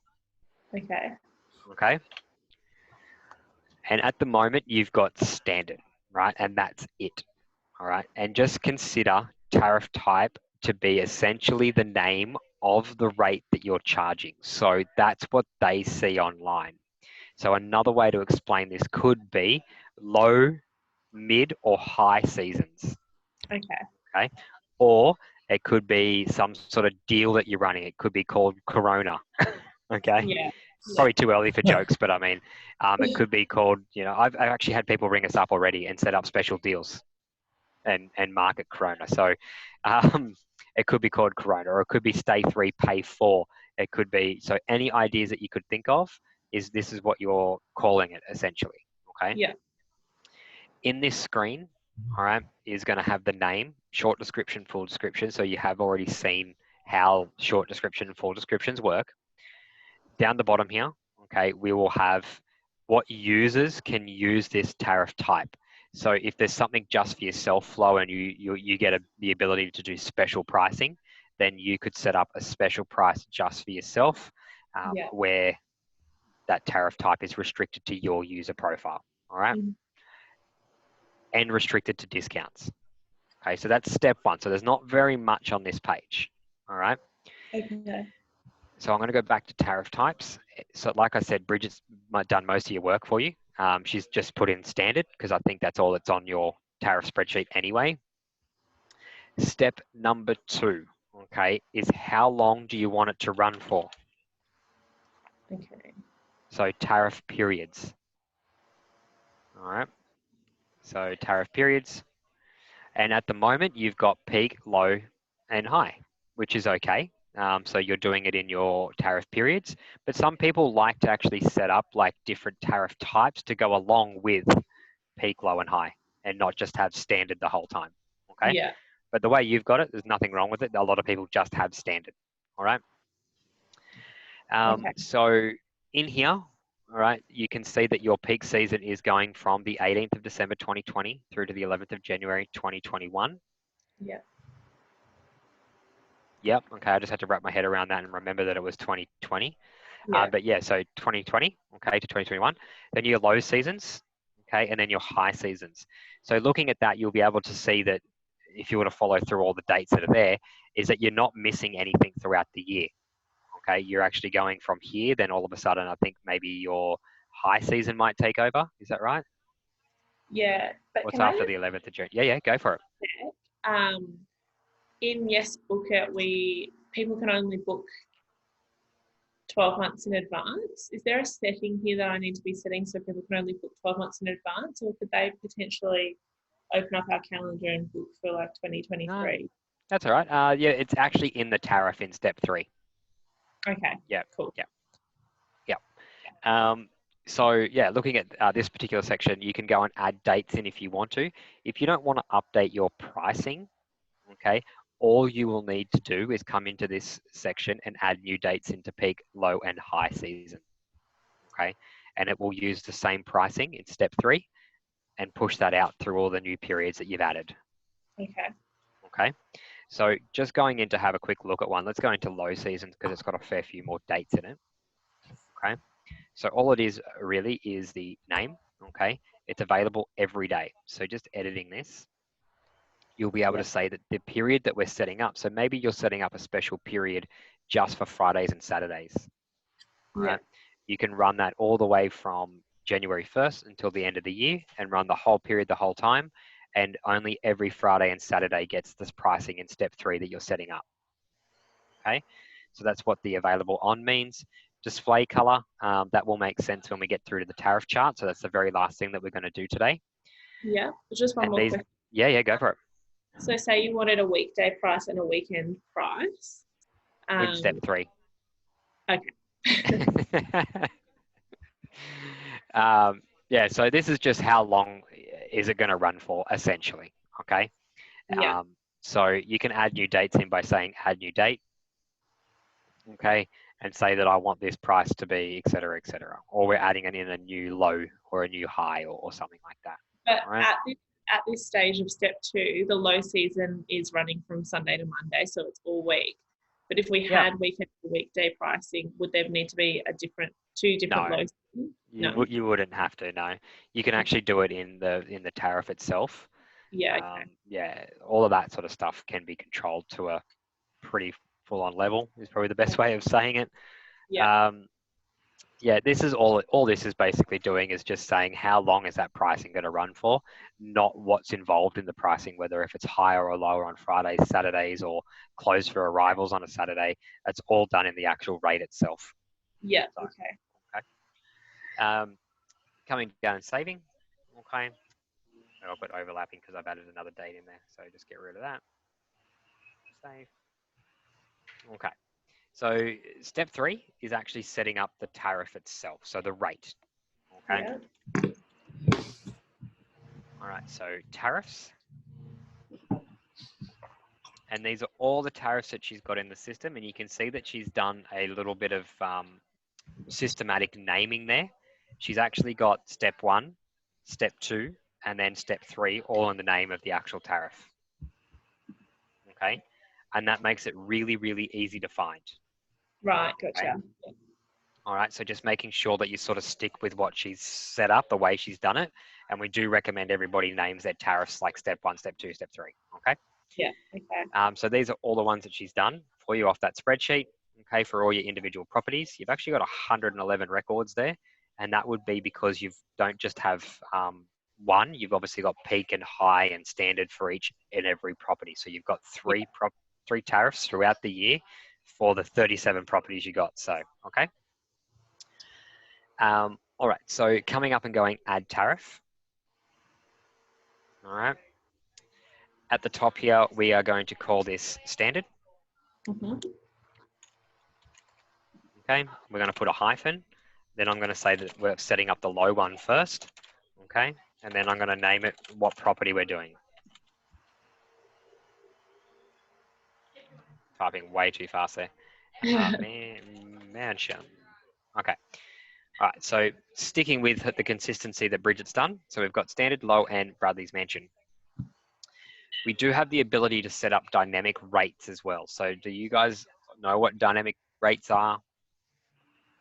Okay.
Okay. And at the moment, you've got standard, right? And that's it. All right. And just consider tariff type to be essentially the name of the rate that you're charging. So that's what they see online. So another way to explain this could be low, mid, or high seasons.
Okay.
Okay. Or it could be some sort of deal that you're running. It could be called Corona. Okay.
Yeah.
Probably too early for jokes, but I mean, it could be called, I've actually had people ring us up already and set up special deals and market Corona. So it could be called Corona, or it could be stay 3, pay 4. It could be, so any ideas that you could think of this is what you're calling it essentially. Okay.
Yeah.
In this screen, all right, is going to have the name, short description, full description. So you have already seen how short description and full descriptions work. Down the bottom here, okay, we will have what users can use this tariff type. So if there's something just for yourself, Flo, and you get the ability to do special pricing, then you could set up a special price just for yourself, where that tariff type is restricted to your user profile. All right.
Mhm.
And restricted to discounts. Okay, so that's step one. So there's not very much on this page. All right.
Okay.
So I'm going to go back to tariff types. So like I said, Bridget's done most of your work for you. She's just put in standard because I think that's all that's on your tariff spreadsheet anyway. Step number 2, okay, is how long do you want it to run for?
Okay.
So tariff periods. All right. So tariff periods. And at the moment, you've got peak, low, and high, which is okay. So you're doing it in your tariff periods. But some people like to actually set up like different tariff types to go along with peak, low, and high, and not just have standard the whole time. Okay.
Yeah.
But the way you've got it, there's nothing wrong with it. A lot of people just have standard. All right.
Okay.
So in here, all right, you can see that your peak season is going from the 18th of December 2020 through to the 11th of January 2021.
Yeah.
Yep. Okay. I just had to wrap my head around that and remember that it was 2020.
Yeah.
But yeah, so 2020, okay, to 2021. Then your low seasons, okay, and then your high seasons. So looking at that, you'll be able to see that if you were to follow through all the dates that are there, is that you're not missing anything throughout the year. Okay, you're actually going from here, then all of a sudden, I think maybe your high season might take over. Is that right?
Yeah. But
What's
can I
after the 11th of June? Yeah, go for it.
check? In Yes Book It, people can only book 12 months in advance. Is there a setting here that I need to be setting so people can only book 12 months in advance, or could they potentially open up our calendar and book for like 2023?
No, that's all right. Yeah, it's actually in the tariff in step 3.
Okay.
Yeah.
Cool.
Yeah. So yeah, looking at this particular section, you can go and add dates in if you want to. If you don't want to update your pricing, okay, all you will need to do is come into this section and add new dates into peak, low, and high season. Okay, and it will use the same pricing in step 3 and push that out through all the new periods that you've added.
Okay.
Okay, so just going in to have a quick look at one. Let's go into low seasons because it's got a fair few more dates in it. Okay, so all it is really is the name. Okay, it's available every day. So just editing this, you'll be able to say that the period that we're setting up. So maybe you're setting up a special period just for Fridays and Saturdays. All right. You can run that all the way from January 1st until the end of the year and run the whole period the whole time. And only every Friday and Saturday gets this pricing in step 3 that you're setting up. Okay. So that's what the available on means. Display color, that will make sense when we get through to the tariff chart. So that's the very last thing that we're going to do today.
Yeah. Just one more question.
Yeah, go for it.
So say you wanted a weekday price and a weekend price.
In step 3.
Okay.
Yeah, so this is just how long is it going to run for, essentially, okay?
Yeah.
So you can add new dates in by saying add new date, okay, and say that I want this price to be, et cetera, or we're adding in a new low or a new high or something like that.
But
All right.
at this stage of step 2, the low season is running from Sunday to Monday, so it's all week. But if we
Yeah.
had weekend to weekday pricing, would there need to be two different
No.
low seasons? No.
You wouldn't have to. No, you can actually do it in the tariff itself.
Yeah. Okay.
Yeah, all of that sort of stuff can be controlled to a pretty full-on level. Is probably the best way of saying it.
Yeah.
Yeah, this is all this is basically doing is just saying how long is that pricing going to run for, not what's involved in the pricing, whether if it's higher or lower on Fridays, Saturdays, or closed for arrivals on a Saturday. That's all done in the actual rate itself.
Yeah.
So,
Okay.
coming down and saving. Okay. I've got overlapping because I've added another date in there. So just get rid of that. Save. Okay. So step 3 is actually setting up the tariff itself. So the rate. Okay.
Yeah.
All right. So tariffs. And these are all the tariffs that she's got in the system. And you can see that she's done a little bit of systematic naming there. She's actually got step 1, step 2, and then step 3 all in the name of the actual tariff. Okay. And that makes it really, really easy to find.
Right. Gotcha.
Okay. All right. So just making sure that you sort of stick with what she's set up, the way she's done it. And we do recommend everybody names their tariffs like step 1, step 2, step 3. Okay.
Yeah. Okay.
So these are all the ones that she's done for you off that spreadsheet. Okay. For all your individual properties, you've actually got 111 records there. And that would be because you don't just have one, you've obviously got peak and high and standard for each and every property. So you've got three tariffs throughout the year for the 37 properties you got. So, okay. All right. So coming up and going add tariff. All right. At the top here, we are going to call this standard.
Mm-hmm.
Okay. We're going to put a hyphen. Then I'm going to say that we're setting up the low one first. Okay. And then I'm going to name it what property we're doing. Typing way too fast there. Mansion. Okay. All right. So sticking with the consistency that Bridget's done. So we've got standard, low, and Bradley's mansion. We do have the ability to set up dynamic rates as well. So do you guys know what dynamic rates are?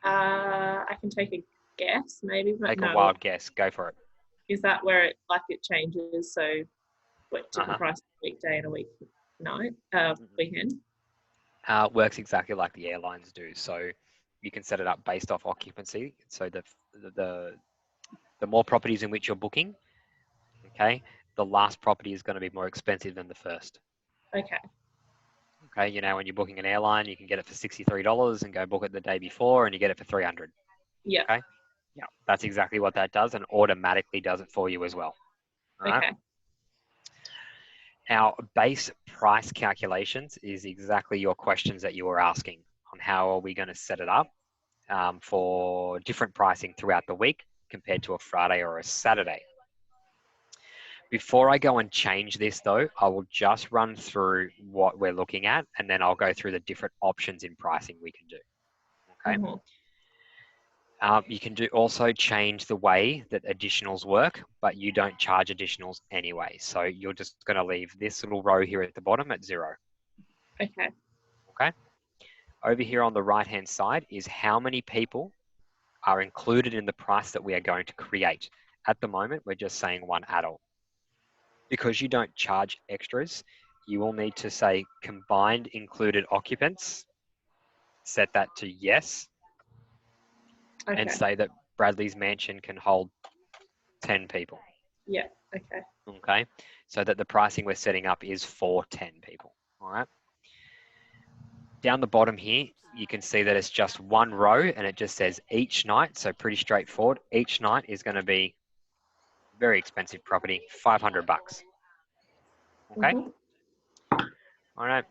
I can take a guess, maybe, but
Take
no.
a wild guess. Go for it.
Is that where it changes? So, what different price weekday and a weekend?
Works exactly like the airlines do. So you can set it up based off occupancy. So the more properties in which you're booking, okay, the last property is going to be more expensive than the first.
Okay.
Okay, you know, when you're booking an airline, you can get it for $63 and go book it the day before and you get it for $300.
Yeah.
Okay. Yeah, that's exactly what that does and automatically does it for you as well. All right?
Okay.
Our base price calculations is exactly your questions that you were asking on how are we going to set it up for different pricing throughout the week compared to a Friday or a Saturday. Before I go and change this though, I will just run through what we're looking at and then I'll go through the different options in pricing we can do. Okay.
Mm-hmm.
You can also change the way that additionals work, but you don't charge additionals anyway. So you're just going to leave this little row here at the bottom at 0.
Okay.
Okay. Over here on the right-hand side is how many people are included in the price that we are going to create. At the moment, we're just saying 1 adult. Because you don't charge extras, you will need to say combined included occupants. Set that to yes.
Okay.
And say that Bradley's mansion can hold 10 people.
Yeah. Okay.
Okay. So that the pricing we're setting up is for 10 people. All right. Down the bottom here, you can see that it's just one row and it just says each night. So pretty straightforward. Each night is going to be very expensive property, $500. Okay.
Mm-hmm.
All right.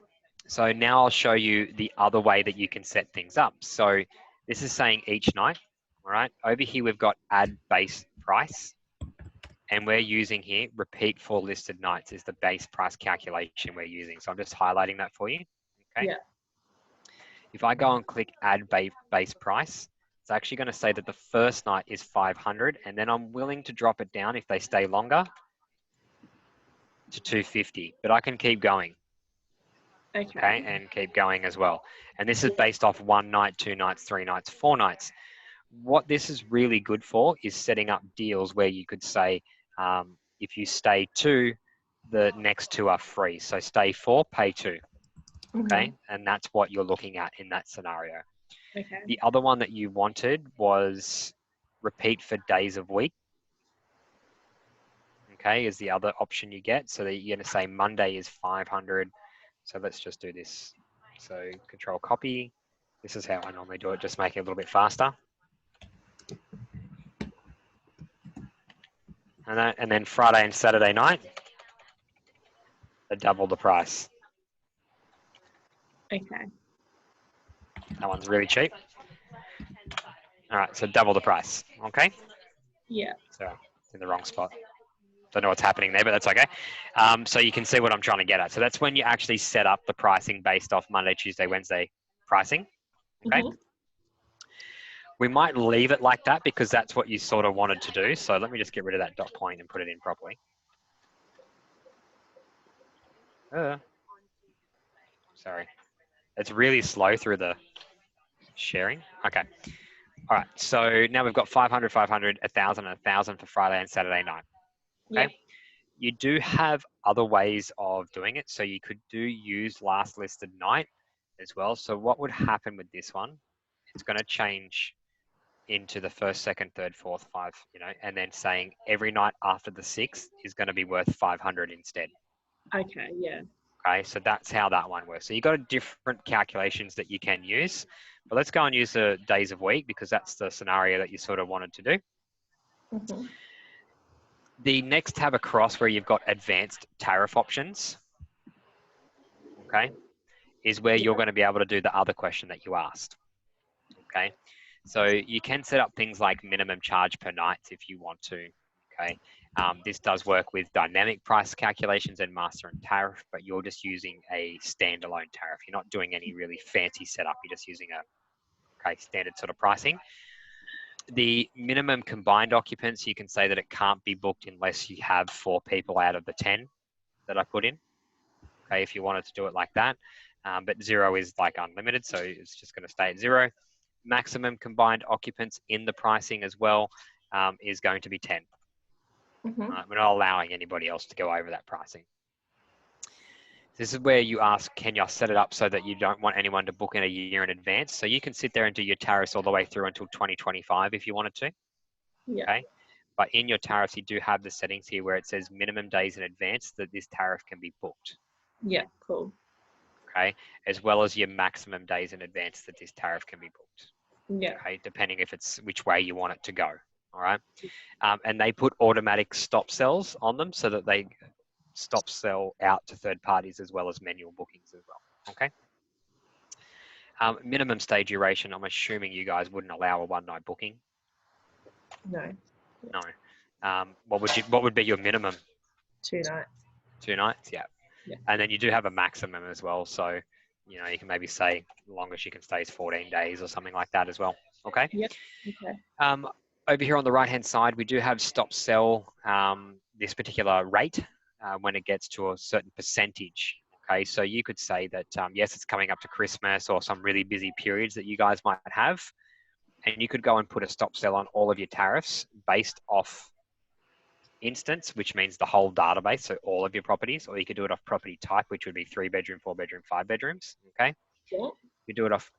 So now I'll show you the other way that you can set things up. So this is saying each night. All right. Over here, we've got add base price. And we're using here, repeat for listed nights is the base price calculation we're using. So I'm just highlighting that for you. Okay.
Yeah.
If I go and click add base price, it's actually going to say that the first night is 500, and then I'm willing to drop it down if they stay longer to 250, but I can keep going. Okay, and keep going as well. And this is based off 1 night, 2 nights, 3 nights, 4 nights. What this is really good for is setting up deals where you could say, if you stay 2, the next 2 are free. So stay 4, pay 2. Okay, and that's what you're looking at in that scenario.
Okay.
The other one that you wanted was repeat for days of week. Okay, is the other option you get. So that you're going to say Monday is 500. So let's just do this. So control copy. This is how I normally do it, just make it a little bit faster. And then Friday and Saturday night, they double the price.
Okay.
That one's really cheap. All right, so double the price. Okay.
Yeah.
So it's in the wrong spot. Don't know what's happening there, but that's okay. So you can see what I'm trying to get at. So that's when you actually set up the pricing based off Monday, Tuesday, Wednesday pricing. Okay. We might leave it like that because that's what you sort of wanted to do. So let me just get rid of that dot point and put it in properly. Sorry. It's really slow through the sharing. Okay. All right. So now we've got 500, 500, 1,000, 1,000 for Friday and Saturday night. Okay.
Yeah.
You do have other ways of doing it. So you could use last listed night as well. So what would happen with this one? It's going to change into the first, second, third, fourth, 5, and then saying every night after the 6th is going to be worth 500 instead.
Okay. Yeah.
Okay, so that's how that one works. So you've got different calculations that you can use, but let's go and use the days of week because that's the scenario that you sort of wanted to do. The next tab across where you've got advanced tariff options, okay, is where you're going to be able to do the other question that you asked. Okay, so you can set up things like minimum charge per night if you want to. Okay, this does work with dynamic price calculations and master and tariff, but you're just using a standalone tariff. You're not doing any really fancy setup. You're just using a standard sort of pricing. The minimum combined occupants, you can say that it can't be booked unless you have 4 people out of the 10 that I put in. Okay, if you wanted to do it like that. But 0 is like unlimited, so it's just going to stay at 0. Maximum combined occupants in the pricing as well is going to be 10. We're not allowing anybody else to go over that pricing. This is where you ask, can you set it up so that you don't want anyone to book in a year in advance? So you can sit there and do your tariffs all the way through until 2025 if you wanted to.
Yeah.
Okay. But in your tariffs, you do have the settings here where it says minimum days in advance that this tariff can be booked.
Yeah. Cool.
Okay. As well as your maximum days in advance that this tariff can be booked.
Yeah.
Okay. Depending if it's which way you want it to go. All right. And they put automatic stop sells on them so that they stop sell out to third parties as well as manual bookings as well. Okay. Minimum stay duration. I'm assuming you guys wouldn't allow a 1 night booking.
No.
No. What would be your minimum?
2 nights.
2 nights. Yeah.
Yeah.
And then you do have a maximum as well. So, you can maybe say the longest you can stay is 14 days or something like that as well. Okay.
Yep. Okay.
Over here on the right hand side, we do have stop sell this particular rate when it gets to a certain percentage. Okay, so you could say that yes, it's coming up to Christmas or some really busy periods that you guys might have, and you could go and put a stop sell on all of your tariffs based off instance, which means the whole database, so all of your properties, or you could do it off property type, which would be 3 bedroom, 4 bedroom, 5 bedrooms. Okay,
Yeah.
you do it off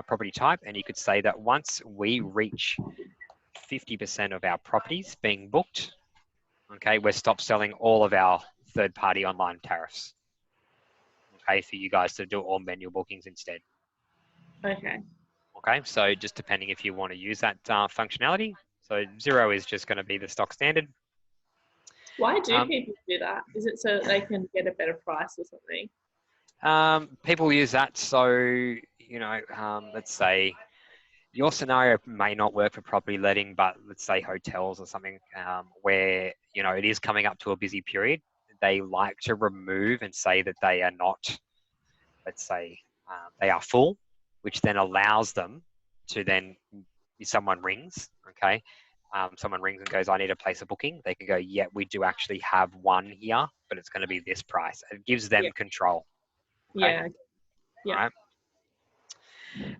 property type, and you could say that once we reach 50% of our properties being booked, okay, we're stop selling all of our third-party online tariffs. Okay, for you guys to do all manual bookings instead.
Okay.
Okay, so just depending if you want to use that functionality. So 0 is just going to be the stock standard.
Why do people do that? Is it so that they can get a better price or something?
People use that so, let's say your scenario may not work for property letting, but let's say hotels or something where, it is coming up to a busy period. They like to remove and say that they are not, let's say, they are full, which then allows them to then someone rings, okay, someone rings and goes, I need to place a booking, they can go, yeah, we do actually have one here, but it's going to be this price. It gives them control. Okay?
Yeah. Yeah.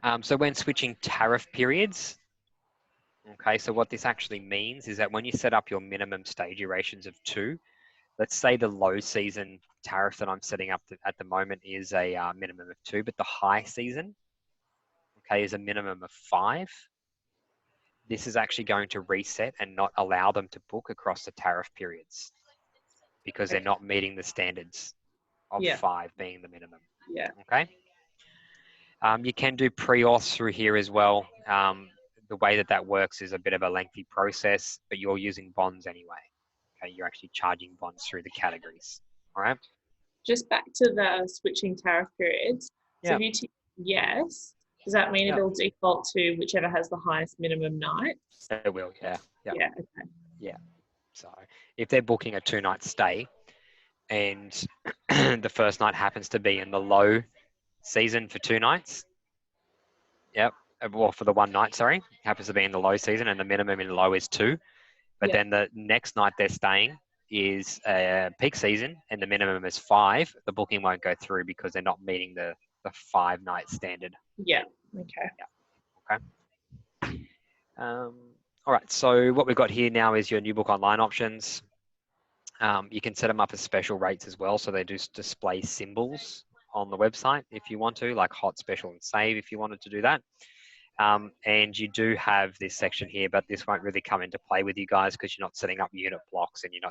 All right. So when switching tariff periods, okay, so what this actually means is that when you set up your minimum stay durations of 2, let's say the low season tariff that I'm setting up at the moment is a minimum of 2, but the high season, okay, is a minimum of 5. This is actually going to reset and not allow them to book across the tariff periods because they're not meeting the standards of 5 being the minimum.
Yeah.
Okay. You can do pre-auth through here as well. The way that works is a bit of a lengthy process, but you're using bonds anyway. Okay, you're actually charging bonds through the categories. All right.
Just back to the switching tariff periods. So if you tick yes, does that mean it'll default to whichever has the highest minimum nights?
It will, yeah.
Yeah, okay.
Yeah. So if they're booking a 2-night stay and the first night happens to be in the low season for 2 nights, well, for the 1 night, sorry, happens to be in the low season and the minimum in low is 2, but then the next night they're staying is peak season and the minimum is 5, the booking won't go through because they're not meeting the 5-night standard.
Yeah. Okay.
Yeah. Okay. All right. So what we've got here now is your Newbook online options. You can set them up as special rates as well, so they just display symbols on the website if you want to, like hot, special, and save if you wanted to do that. And you do have this section here, but this won't really come into play with you guys because you're not setting up unit blocks and you're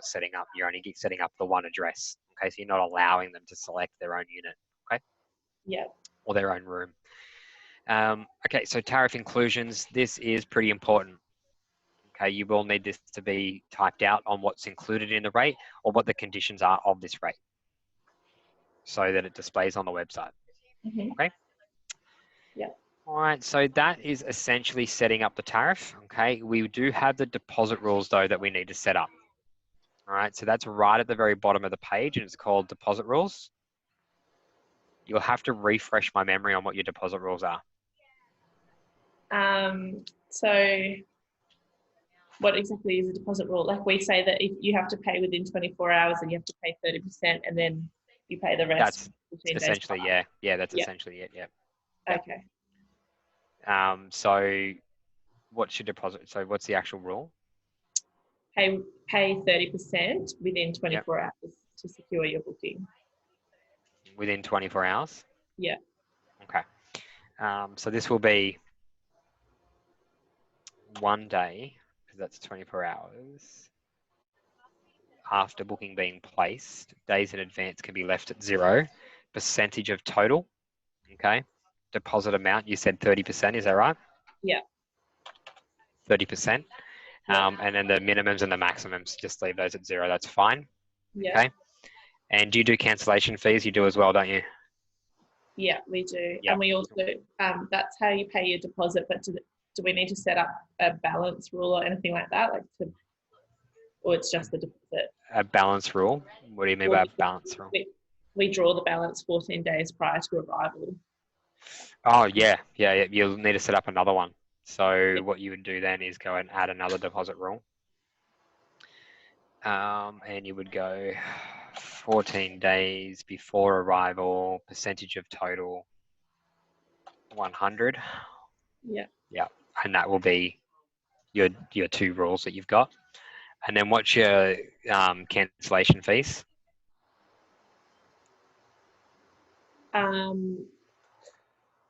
only setting up the one address. Okay, so you're not allowing them to select their own unit. Okay.
Yeah.
Or their own room. Okay, so tariff inclusions. This is pretty important. Okay, you will need this to be typed out on what's included in the rate or what the conditions are of this rate so that it displays on the website.
Mm-hmm.
Okay.
Yeah.
All right, so that is essentially setting up the tariff. Okay, we do have the deposit rules though that we need to set up. All right, so that's right at the very bottom of the page and it's called deposit rules. You'll have to refresh my memory on what your deposit rules are.
So what exactly is a deposit rule? Like we say that if you have to pay within 24 hours and you have to pay 30% and then you pay the rest.
That's essentially, that's essentially it, yeah.
Okay.
So what's your deposit? So what's the actual rule?
Pay 30% within 24 hours to secure your booking.
Within 24 hours?
Yeah.
Okay. So this will be 1 day, because that's 24 hours. After booking being placed, days in advance can be left at 0. Percentage of total, okay? Deposit amount, you said 30%, is that right?
Yeah.
30%. And then the minimums and the maximums, just leave those at 0, that's fine.
Yeah.
Okay. And do you do cancellation fees? You do as well, don't you?
Yeah, we do.
Yep.
And we also, that's how you pay your deposit, but do we need to set up a balance rule or anything like that? Or it's just the deposit?
A balance rule? What do you mean by a balance rule?
We draw the balance 14 days prior to arrival.
Oh, yeah. You'll need to set up another one. So what you would do then is go and add another deposit rule. And you would go 14 days before arrival, percentage of total 100.
Yeah.
Yeah. And that will be your 2 rules that you've got. And then what's your cancellation fees?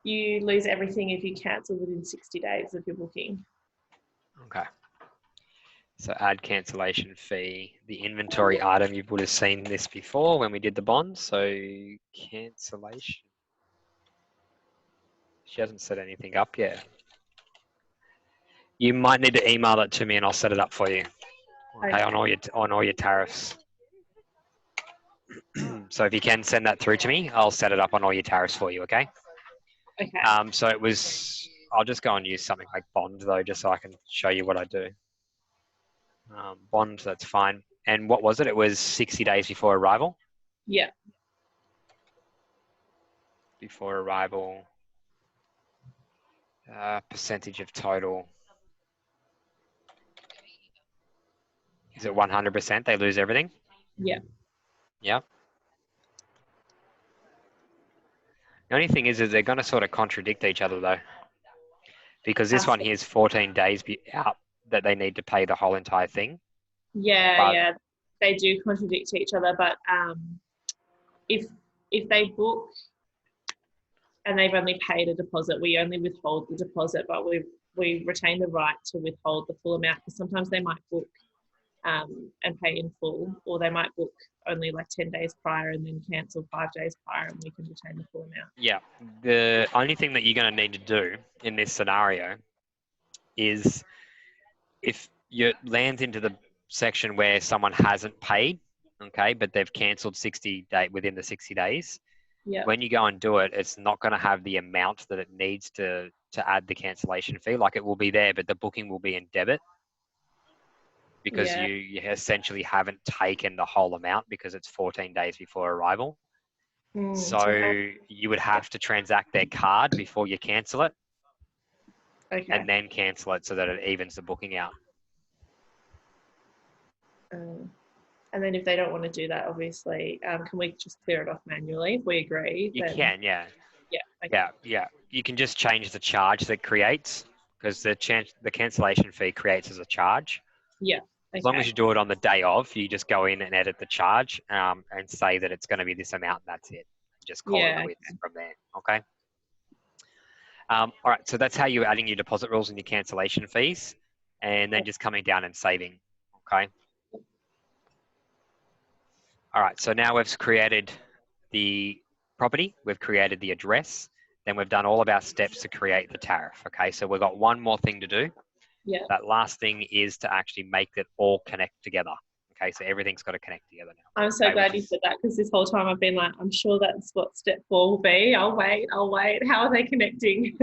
You lose everything if you cancel within 60 days of your booking.
Okay. So add cancellation fee. The inventory item, you would have seen this before when we did the bonds. So cancellation. She hasn't set anything up yet. You might need to email it to me and I'll set it up for you. Okay, on all your tariffs. So if you can send that through to me, I'll set it up on all your tariffs for you, okay?
Okay.
So it was, I'll just go and use something like bond though, just so I can show you what I do. Bond, that's fine. And what was it? It was 60 days before arrival?
Yeah.
Before arrival. Percentage of total. Is it 100%? They lose everything?
Yeah.
Yeah. The only thing is they're going to sort of contradict each other though, because this
How
one
so?
here is 14 days out that they need to pay the whole entire thing.
Yeah,
But
yeah. They do contradict each other, but if they book and they've only paid a deposit, we only withhold the deposit, but we retain the right to withhold the full amount, because sometimes they might book and pay in full, or they might book only like 10 days prior and then cancel 5 days prior, and we can retain the full amount.
yeah, the only thing that you're going to need to do in this scenario is if you land into the section where someone hasn't paid, okay, but they've cancelled within the 60 days,
Yeah.
when you go and do it, it's not going to have the amount that it needs to add the cancellation fee. Like, it will be there, but the booking will be in debit, because
Yeah.
you essentially haven't taken the whole amount because it's 14 days before arrival. So
Okay.
you would have to transact their card before you cancel it,
Okay.
and then cancel it so that it evens the booking out.
And then if they don't want to do that, obviously, can we just clear it off manually if we agree?
You
then,
can, yeah.
Yeah. Okay.
Yeah. You can just change the charge that creates, because the cancellation fee creates as a charge.
Yeah.
As long as
Okay.
you do it on the day of, you just go in and edit the charge, and say that it's going to be this amount, and that's it. Just call
Yeah.
it quits from there. Okay. All right. So that's how you're adding your deposit rules and your cancellation fees, and then just coming down and saving. Okay. All right. So now we've created the property, we've created the address, then we've done all of our steps to create the tariff. Okay. So we've got one more thing to do.
Yeah.
That last thing is to actually make it all connect together. Okay, so everything's got to connect together now.
I'm so
Okay,
glad you said that, because this whole time I've been like, I'm sure that's what step 4 will be. I'll wait. How are they connecting?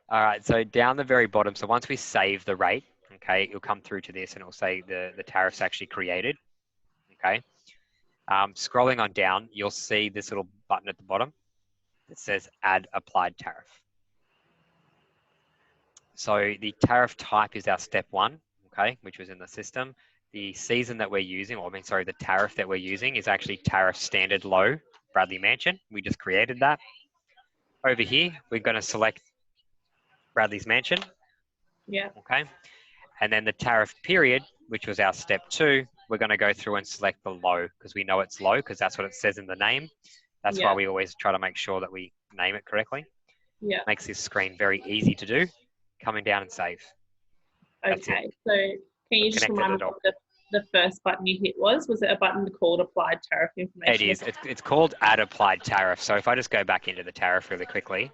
All right, so down the very bottom, so once we save the rate, okay, it'll come through to this and it'll say the tariff's actually created. Okay, scrolling on down, you'll see this little button at the bottom that says add applied tariff. So the tariff type is our step 1, okay, which was in the system. The season that we're using, the tariff that we're using is actually tariff standard low, Bradley Mansion. We just created that. Over here, we're going to select Bradley's Mansion.
Yeah.
Okay. And then the tariff period, which was our step 2, we're going to go through and select the low, because we know it's low because that's what it says in the name. That's why we always try to make sure that we name it correctly.
Yeah.
Makes this screen very easy to do. Coming down and save.
Okay. So can you just remind me what the first button you hit was? Was it a button called applied tariff information?
It is. It's called add applied tariff. So if I just go back into the tariff really quickly.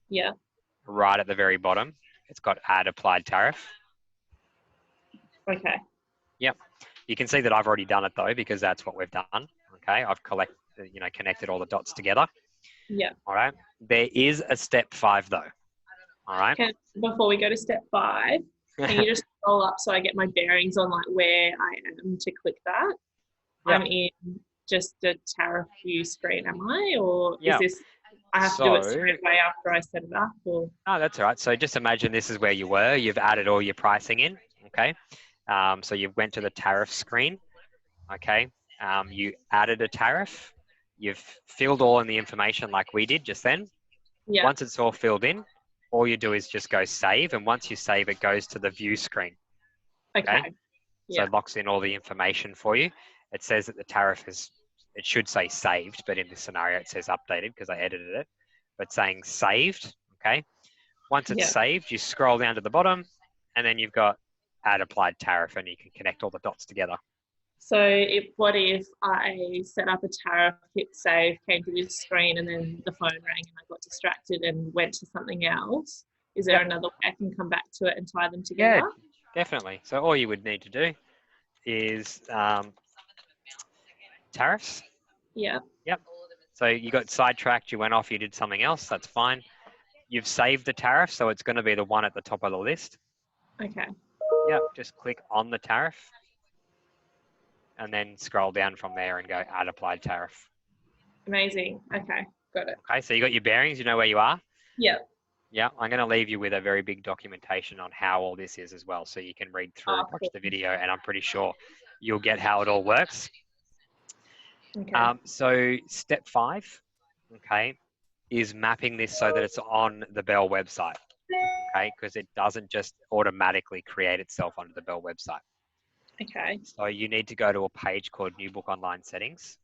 Yeah.
Right at the very bottom, it's got add applied tariff.
Okay.
Yep. You can see that I've already done it though, because that's what we've done. Okay. I've connected all the dots together.
Yeah.
All right. There is a step 5 though. All right.
Before we go to step 5, can you just scroll up so I get my bearings on like where I am to click that? Yep. I'm in just a tariff view screen, am I? Or is this, I have to do it straight away after I set it up? Or?
Oh, that's all right. So just imagine this is where you were. You've added all your pricing in. Okay. So you went to the tariff screen. Okay. You added a tariff. You've filled all in the information like we did just then.
Yeah.
Once it's all filled in, all you do is just go save. And once you save, it goes to the view screen.
Okay.
So it locks in all the information for you. It says that the tariff it should say saved, but in this scenario, it says updated because I edited it. But saying saved, okay. Once it's saved, you scroll down to the bottom and then you've got add applied tariff and you can connect all the dots together.
So what if I set up a tariff, hit save, came to this screen and then the phone rang and I got distracted and went to something else? Is there another way I can come back to it and tie them together?
Yeah, definitely. So all you would need to do is tariffs.
Yeah.
Yep. So you got sidetracked, you went off, you did something else, that's fine. You've saved the tariff, so it's going to be the one at the top of the list.
Okay.
Yep, just click on the tariff and then scroll down from there and go add applied tariff.
Amazing. Okay, got it.
Okay, so you got your bearings, you know where you are?
Yep.
Yeah, I'm going to leave you with a very big documentation on how all this is as well. So you can read through,
Oh,
watch
cool.
the video, and I'm pretty sure you'll get how it all works.
Okay.
So step 5, okay, is mapping this so that it's on the Bell website, okay, because it doesn't just automatically create itself onto the Bell website.
Okay.
So you need to go to a page called Newbook Online Settings.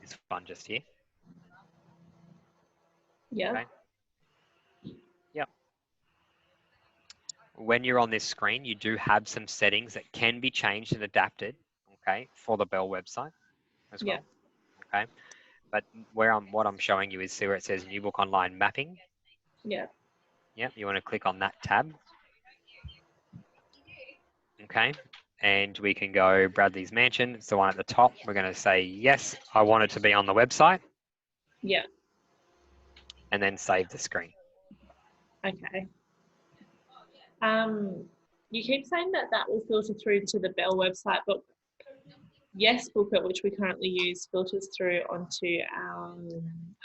This one just here.
Yeah.
Okay. Yep. When you're on this screen, you do have some settings that can be changed and adapted, okay, for the Bell website as well.
Yeah.
Okay. But what I'm showing you is, see where it says Newbook Online Mapping.
Yeah.
Yep. You want to click on that tab. Okay. And we can go Bradley's Mansion. It's the one at the top. We're going to say, yes, I want it to be on the website,
Yeah.
and then save the screen.
Okay. You keep saying that that will filter through to the Bell website, but Yes Book It, which we currently use, filters through onto our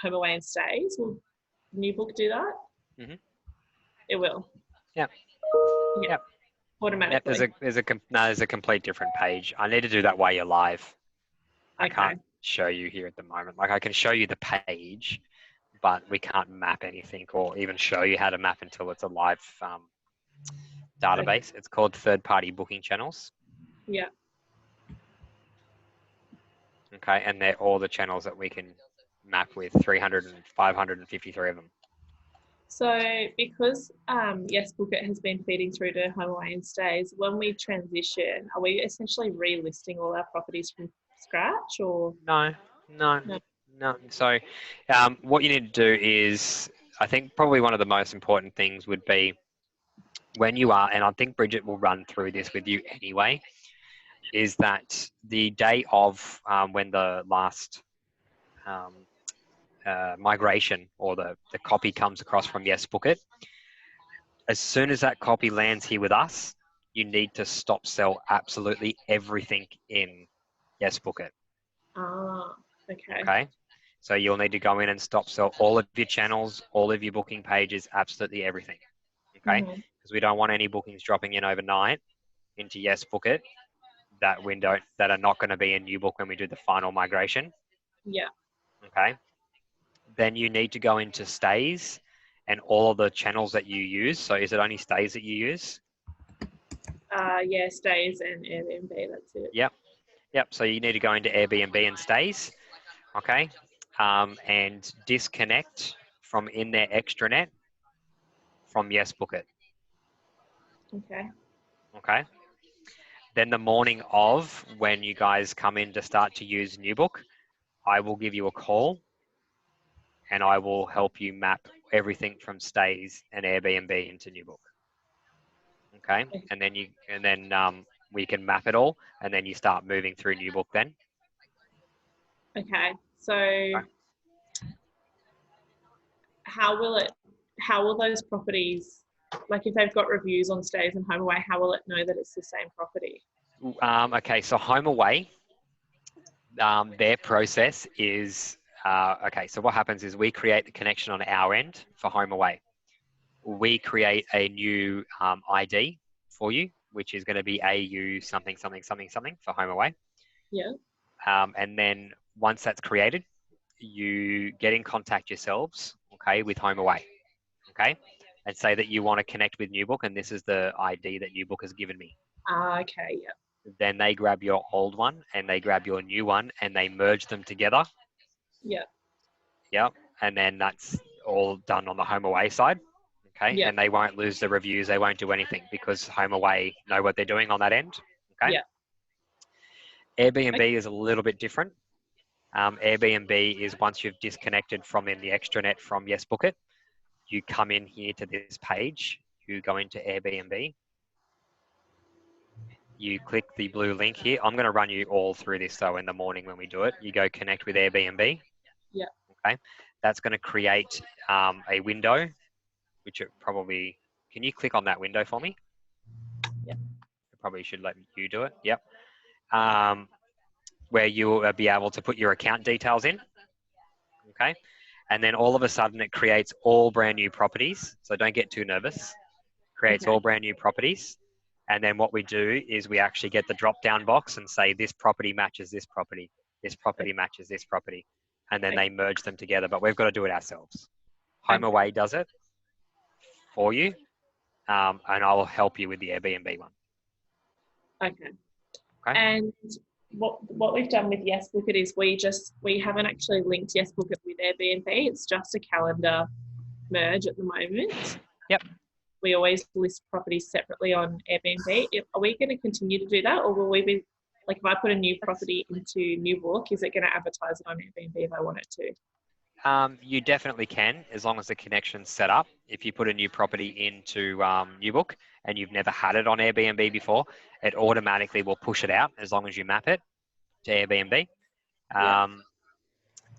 Home Away and Stays. Will Newbook do that?
Mhm.
It will.
Yeah.
Yeah.
Yep.
Automatically.
Yep, there's a complete different page. I need to do that while you're live. I
Okay.
can't show you here at the moment. Like, I can show you the page, but we can't map anything or even show you how to map until it's a live database. It's called third-party booking channels.
Yeah.
Okay, and they're all the channels that we can map with 300 and 553 of them.
So because Yes Book It has been feeding through to Home Away and Stays, when we transition, are we essentially relisting all our properties from scratch, or
No.
no?
So what you need to do is, I think probably one of the most important things would be when you are, and I think Bridget will run through this with you anyway, is that the day of when the last migration or the copy comes across from Yes Book It, as soon as that copy lands here with us, you need to stop sell absolutely everything in Yes Book It.
Ah, okay.
Okay. So you'll need to go in and stop sell all of your channels, all of your booking pages, absolutely everything. Okay.
Mhm.
Because we don't want any bookings dropping in overnight into Yes Book It that window that are not going to be in Newbook when we do the final migration.
Yeah.
Okay. Then you need to go into stays and all of the channels that you use. So is it only stays that you use?
Yeah, Stays and Airbnb. That's it.
Yep. Yep. So you need to go into Airbnb and stays. Okay. And disconnect from in their extranet from Yes Book It.
Okay.
Okay. Then the morning of when you guys come in to start to use Newbook, I will give you a call and I will help you map everything from stays and Airbnb into Newbook. Okay. And then we can map it all and then you start moving through Newbook then.
Okay. So
Okay.
how will those properties, like if they've got reviews on Stays and Home Away, how will it know that it's the same property?
Okay. So Home Away, their process is, okay. So what happens is we create the connection on our end for Home Away. We create a new ID for you, which is going to be AU something, something, something, something for Home Away.
Yeah.
And then once that's created, you get in contact yourselves, okay, with Home Away, okay, and say that you want to connect with Newbook, and this is the ID that Newbook has given me.
Okay. Yeah.
Then they grab your old one and they grab your new one and they merge them together.
Yeah.
Yep. And then that's all done on the Home Away side. Okay.
Yeah.
And they won't lose the reviews. They won't do anything because Home Away know what they're doing on that end. Okay.
Yeah.
Airbnb
Okay.
is a little bit different. Airbnb is once you've disconnected from in the extranet from Yes Book It, you come in here to this page, you go into Airbnb, you click the blue link here. I'm going to run you all through this though in the morning when we do it. You go connect with Airbnb.
Yeah.
Okay. That's going to create a window, which it probably, can you click on that window for me?
Yeah.
It probably should let you do it. Yep. Where you will be able to put your account details in. Okay. And then all of a sudden it creates all brand new properties. So don't get too nervous. Creates
Okay.
all brand new properties. And then what we do is we actually get the drop down box and say this property matches this property. This property matches this property. And then
Okay.
they merge them together, but we've got to do it ourselves.
Okay.
HomeAway does it for you. And I'll help you with the Airbnb one.
Okay.
Okay.
And what we've done with Yes Book It is we haven't actually linked Yes Book It with Airbnb. It's just a calendar merge at the moment.
Yep.
We always list properties separately on Airbnb. Are we going to continue to do that, or will we be like if I put a new property into Newbook, is it going to advertise it on Airbnb if I want it to?
You definitely can, as long as the connection's set up. If you put a new property into Newbook and you've never had it on Airbnb before, it automatically will push it out as long as you map it to Airbnb.
Yeah.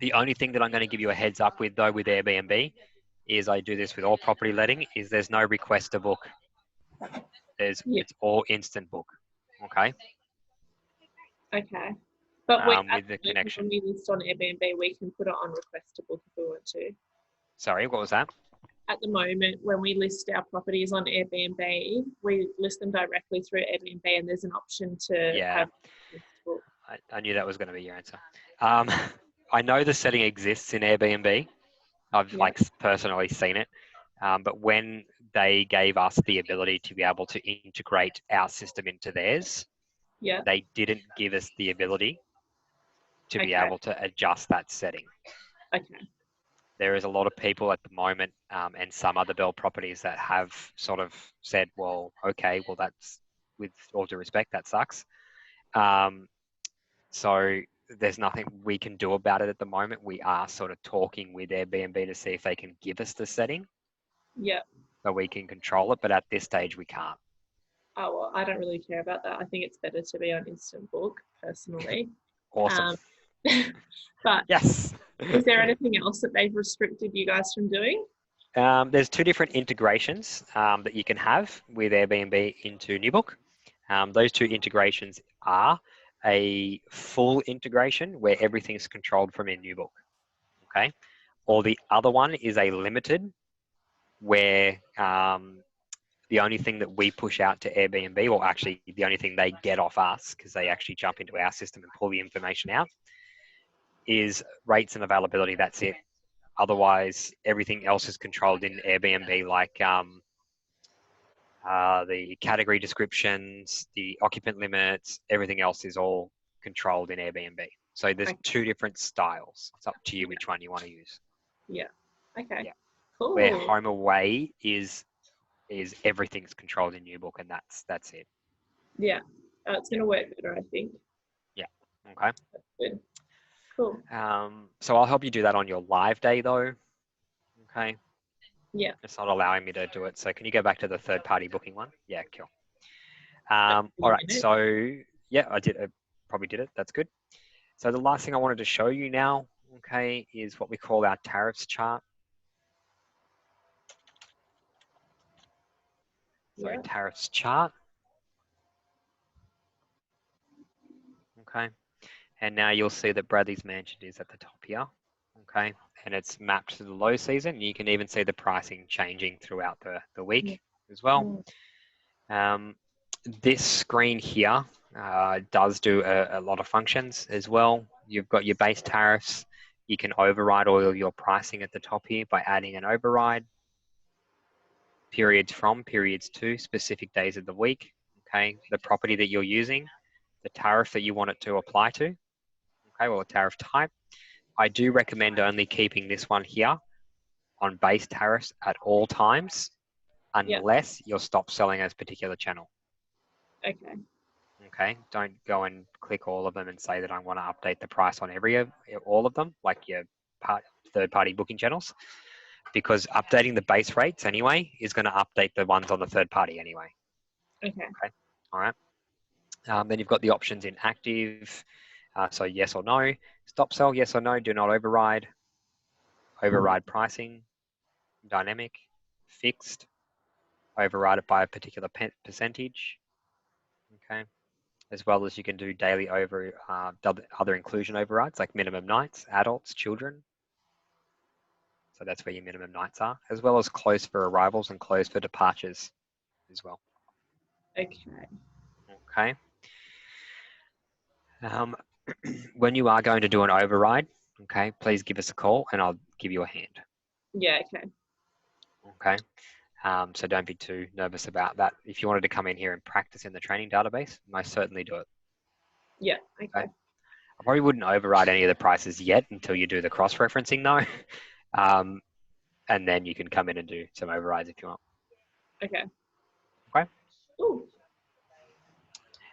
The only thing that I'm going to give you a heads up with, though, with Airbnb is I do this with all property letting, is there's no request to book. It's all instant book. Okay.
Okay. But
With the connection.
when we list on Airbnb, we can put it on request to book if we want to.
Sorry, what was that?
At the moment, when we list our properties on Airbnb, we list them directly through Airbnb, and there's an option to have book.
I knew that was going to be your answer. I know the setting exists in Airbnb. I've personally seen it. But when they gave us the ability to be able to integrate our system into theirs, they didn't give us the ability to be able to adjust that setting.
Okay.
There is a lot of people at the moment and some other Bell properties that have sort of said, well, okay, well, that's, with all due respect, that sucks. So there's nothing we can do about it at the moment. We are sort of talking with Airbnb to see if they can give us the setting.
Yeah.
So we can control it, but at this stage we can't.
Oh, well, I don't really care about that. I think it's better to be on Instant Book, personally.
Awesome.
But
yes.
Is there anything else that they've restricted you guys from doing?
There's two different integrations that you can have with Airbnb into Newbook. Those two integrations are a full integration where everything's controlled from in Newbook. Okay. Or the other one is a limited where the only thing that we push out to Airbnb, or actually the only thing they get off us, because they actually jump into our system and pull the information out, is rates and availability. That's it. Otherwise, everything else is controlled in Airbnb, like the category descriptions, the occupant limits, everything else is all controlled in Airbnb. So there's two different styles. It's up to you which one you want to use.
Yeah. Okay.
Yeah.
Cool.
Where HomeAway is everything's controlled in Newbook, and that's it.
Yeah. It's going to work better, I think.
Yeah. Okay.
That's good. Cool.
So I'll help you do that on your live day, though. Okay.
Yeah.
It's not allowing me to do it. So can you go back to the third-party booking one? Yeah, cool. All right. So yeah, I probably did it. That's good. So the last thing I wanted to show you now, okay, is what we call our tariffs chart. So tariffs chart. Okay. And now you'll see that Bradley's Mansion is at the top here. Okay. And it's mapped to the low season. You can even see the pricing changing throughout the week as well. This screen here does do a lot of functions as well. You've got your base tariffs. You can override all of your pricing at the top here by adding an override. Periods from, periods to, specific days of the week. Okay, the property that you're using, the tariff that you want it to apply to. Okay, well, a tariff type. I do recommend only keeping this one here on base tariffs at all times, unless you'll stop selling as a particular channel.
Okay.
Okay, don't go and click all of them and say that I want to update the price on all of them, like your third-party booking channels, because updating the base rates anyway is going to update the ones on the third party anyway.
Okay.
All right. Then you've got the options in active, so yes or no, stop sell, yes or no, do not override, override pricing, dynamic, fixed, override it by a particular percentage. Okay. As well as you can do daily other inclusion overrides like minimum nights, adults, children. So that's where your minimum nights are, as well as closed for arrivals and closed for departures as well.
Okay.
Okay. When you are going to do an override, okay, please give us a call and I'll give you a hand.
Yeah, okay.
Okay. So don't be too nervous about that. If you wanted to come in here and practice in the training database, most certainly do it.
Yeah, okay.
I probably wouldn't override any of the prices yet until you do the cross-referencing though. And then you can come in and do some overrides if you want.
Okay.
Okay.
Ooh.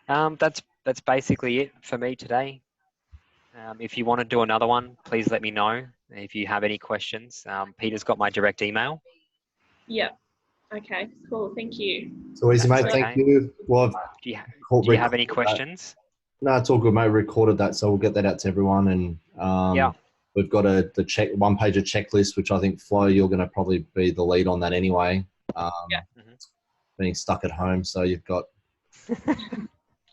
That's basically it for me today. If you want to do another one, please let me know. If you have any questions, Peter's got my direct email.
Yeah. Okay, cool. Thank you.
So easy, mate.
That's
Thank
okay.
you. Well,
Do you have any questions?
No, it's all good, mate. Recorded that, so we'll get that out to everyone. And
Yeah.
we've got the one page of checklist, which I think Flo, you're going to probably be the lead on that anyway.
Yeah.
Being stuck at home, so you've got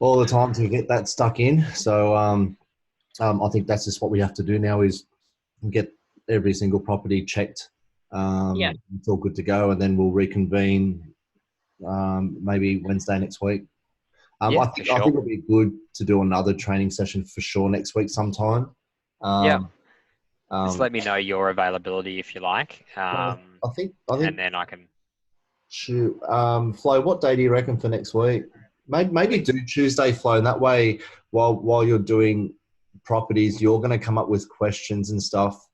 all the time to get that stuck in. So I think that's just what we have to do now is get every single property checked.
Yeah.
It's all good to go, and then we'll reconvene maybe Wednesday next week.
Yeah,
I think
for sure.
it'll be good to do another training session for sure next week sometime.
Yeah. Just let me know your availability if you like.
I think,
and then I can.
shoot, Flo, what day do you reckon for next week? Maybe do Tuesday, Flo, and that way while you're doing properties, you're going to come up with questions and stuff.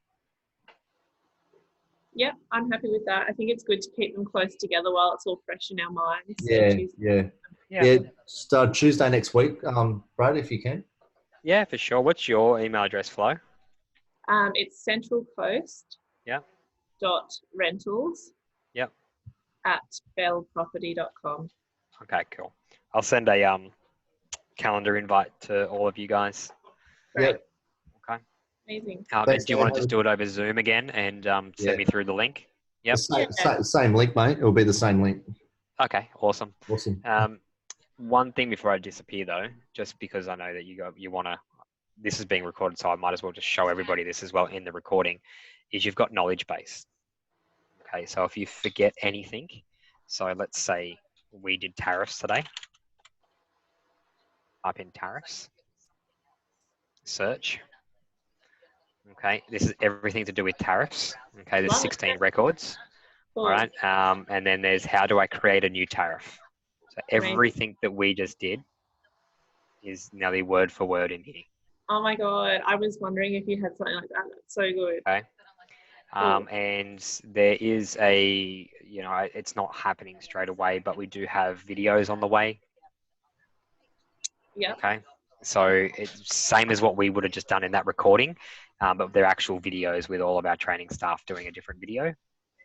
Yeah, I'm happy with that. I think it's good to keep them close together while it's all fresh in our minds. So
Yeah. Start Tuesday next week, Brad, if you can.
Yeah, for sure. What's your email address, Flo?
It's Central Coast.
Yeah.
.rentals.
Yep.
At bellproperty.com.
Okay, cool. I'll send a calendar invite to all of you guys.
Great.
Okay.
Amazing.
And
Thanks,
do you want to
mate.
just do it over Zoom again and send me through the link? Yep.
Same link, mate. It'll be the same link.
Okay, awesome.
Awesome.
One thing before I disappear though, just because I know that you want to, this is being recorded, so I might as well just show everybody this as well in the recording, is you've got knowledge base. Okay, so if you forget anything, so let's say we did tariffs today, type in tariffs, search. Okay, this is everything to do with tariffs. Okay, there's 16 records.
Cool.
All right, and then there's how do I create a new tariff? So everything that we just did is nearly word for word in here.
Oh my God, I was wondering if you had something like that. That's so good.
Okay. And there is a, it's not happening straight away, but we do have videos on the way.
Yeah.
Okay. So it's same as what we would have just done in that recording, but they're actual videos with all of our training staff doing a different video.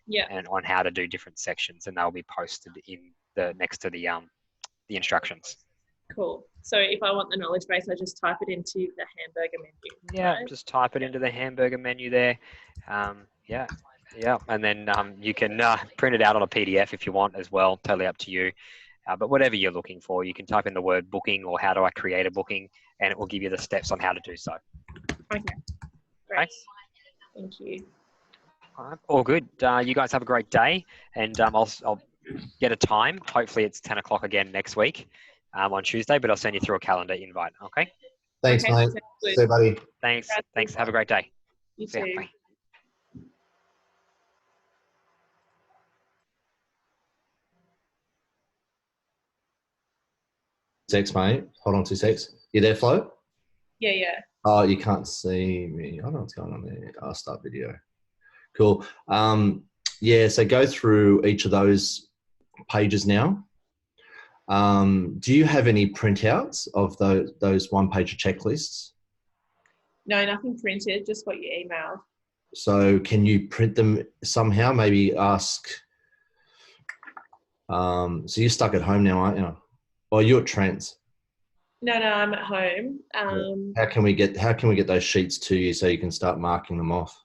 Yeah.
And on how to do different sections, and they'll be posted in the next to the instructions.
Cool. So if I want the knowledge base, I just type it into the hamburger menu.
Yeah,
right?
just type it into the hamburger menu there. Yeah, and then you can print it out on a PDF if you want as well. Totally up to you. But whatever you're looking for, you can type in the word booking or how do I create a booking, and it will give you the steps on how to do so.
Okay. Great.
Okay.
Thank you.
All right, all good. You guys have a great day, and I'll get a time. Hopefully it's 10 o'clock again next week on Tuesday, but I'll send you through a calendar invite. Okay.
Thanks, mate. See you, buddy.
Thanks. Thanks. Have a great day.
You
See ya.
too.
Bye.
Sex, mate. Hold on 2 secs. You there, Flo?
Yeah.
Oh, you can't see me. I don't know what's going on there. I'll start video. Cool. So go through each of those pages now. Do you have any printouts of those one-page checklists?
No, nothing printed, just what you emailed.
So can you print them somehow? Maybe ask. So you're stuck at home now, aren't you? Or you're at Trent's?
No, I'm at home.
How can we get those sheets to you so you can start marking them off?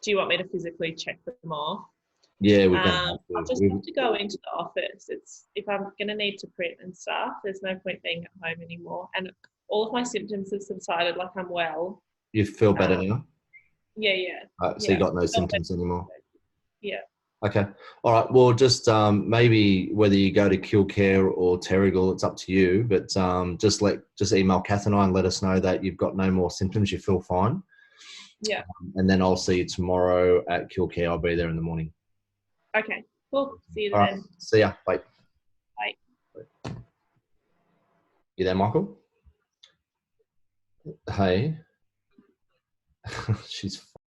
Do you want me to physically check them off?
Yeah, we're gonna have
I'll just have to go into the office. If I'm gonna need to print and stuff, there's no point being at home anymore. And all of my symptoms have subsided, like I'm well.
You feel better now?
Yeah, yeah.
So you got no symptoms anymore.
Yeah.
Okay. All right. Well, just maybe whether you go to Killcare or Terrigal, it's up to you. But just email Kath and I and let us know that you've got no more symptoms. You feel fine.
Yeah.
And then I'll see you tomorrow at Killcare. I'll be there in the morning.
Okay. Cool. See you
All
then.
right. See ya. Bye.
Bye.
You there, Michael? Hey. She's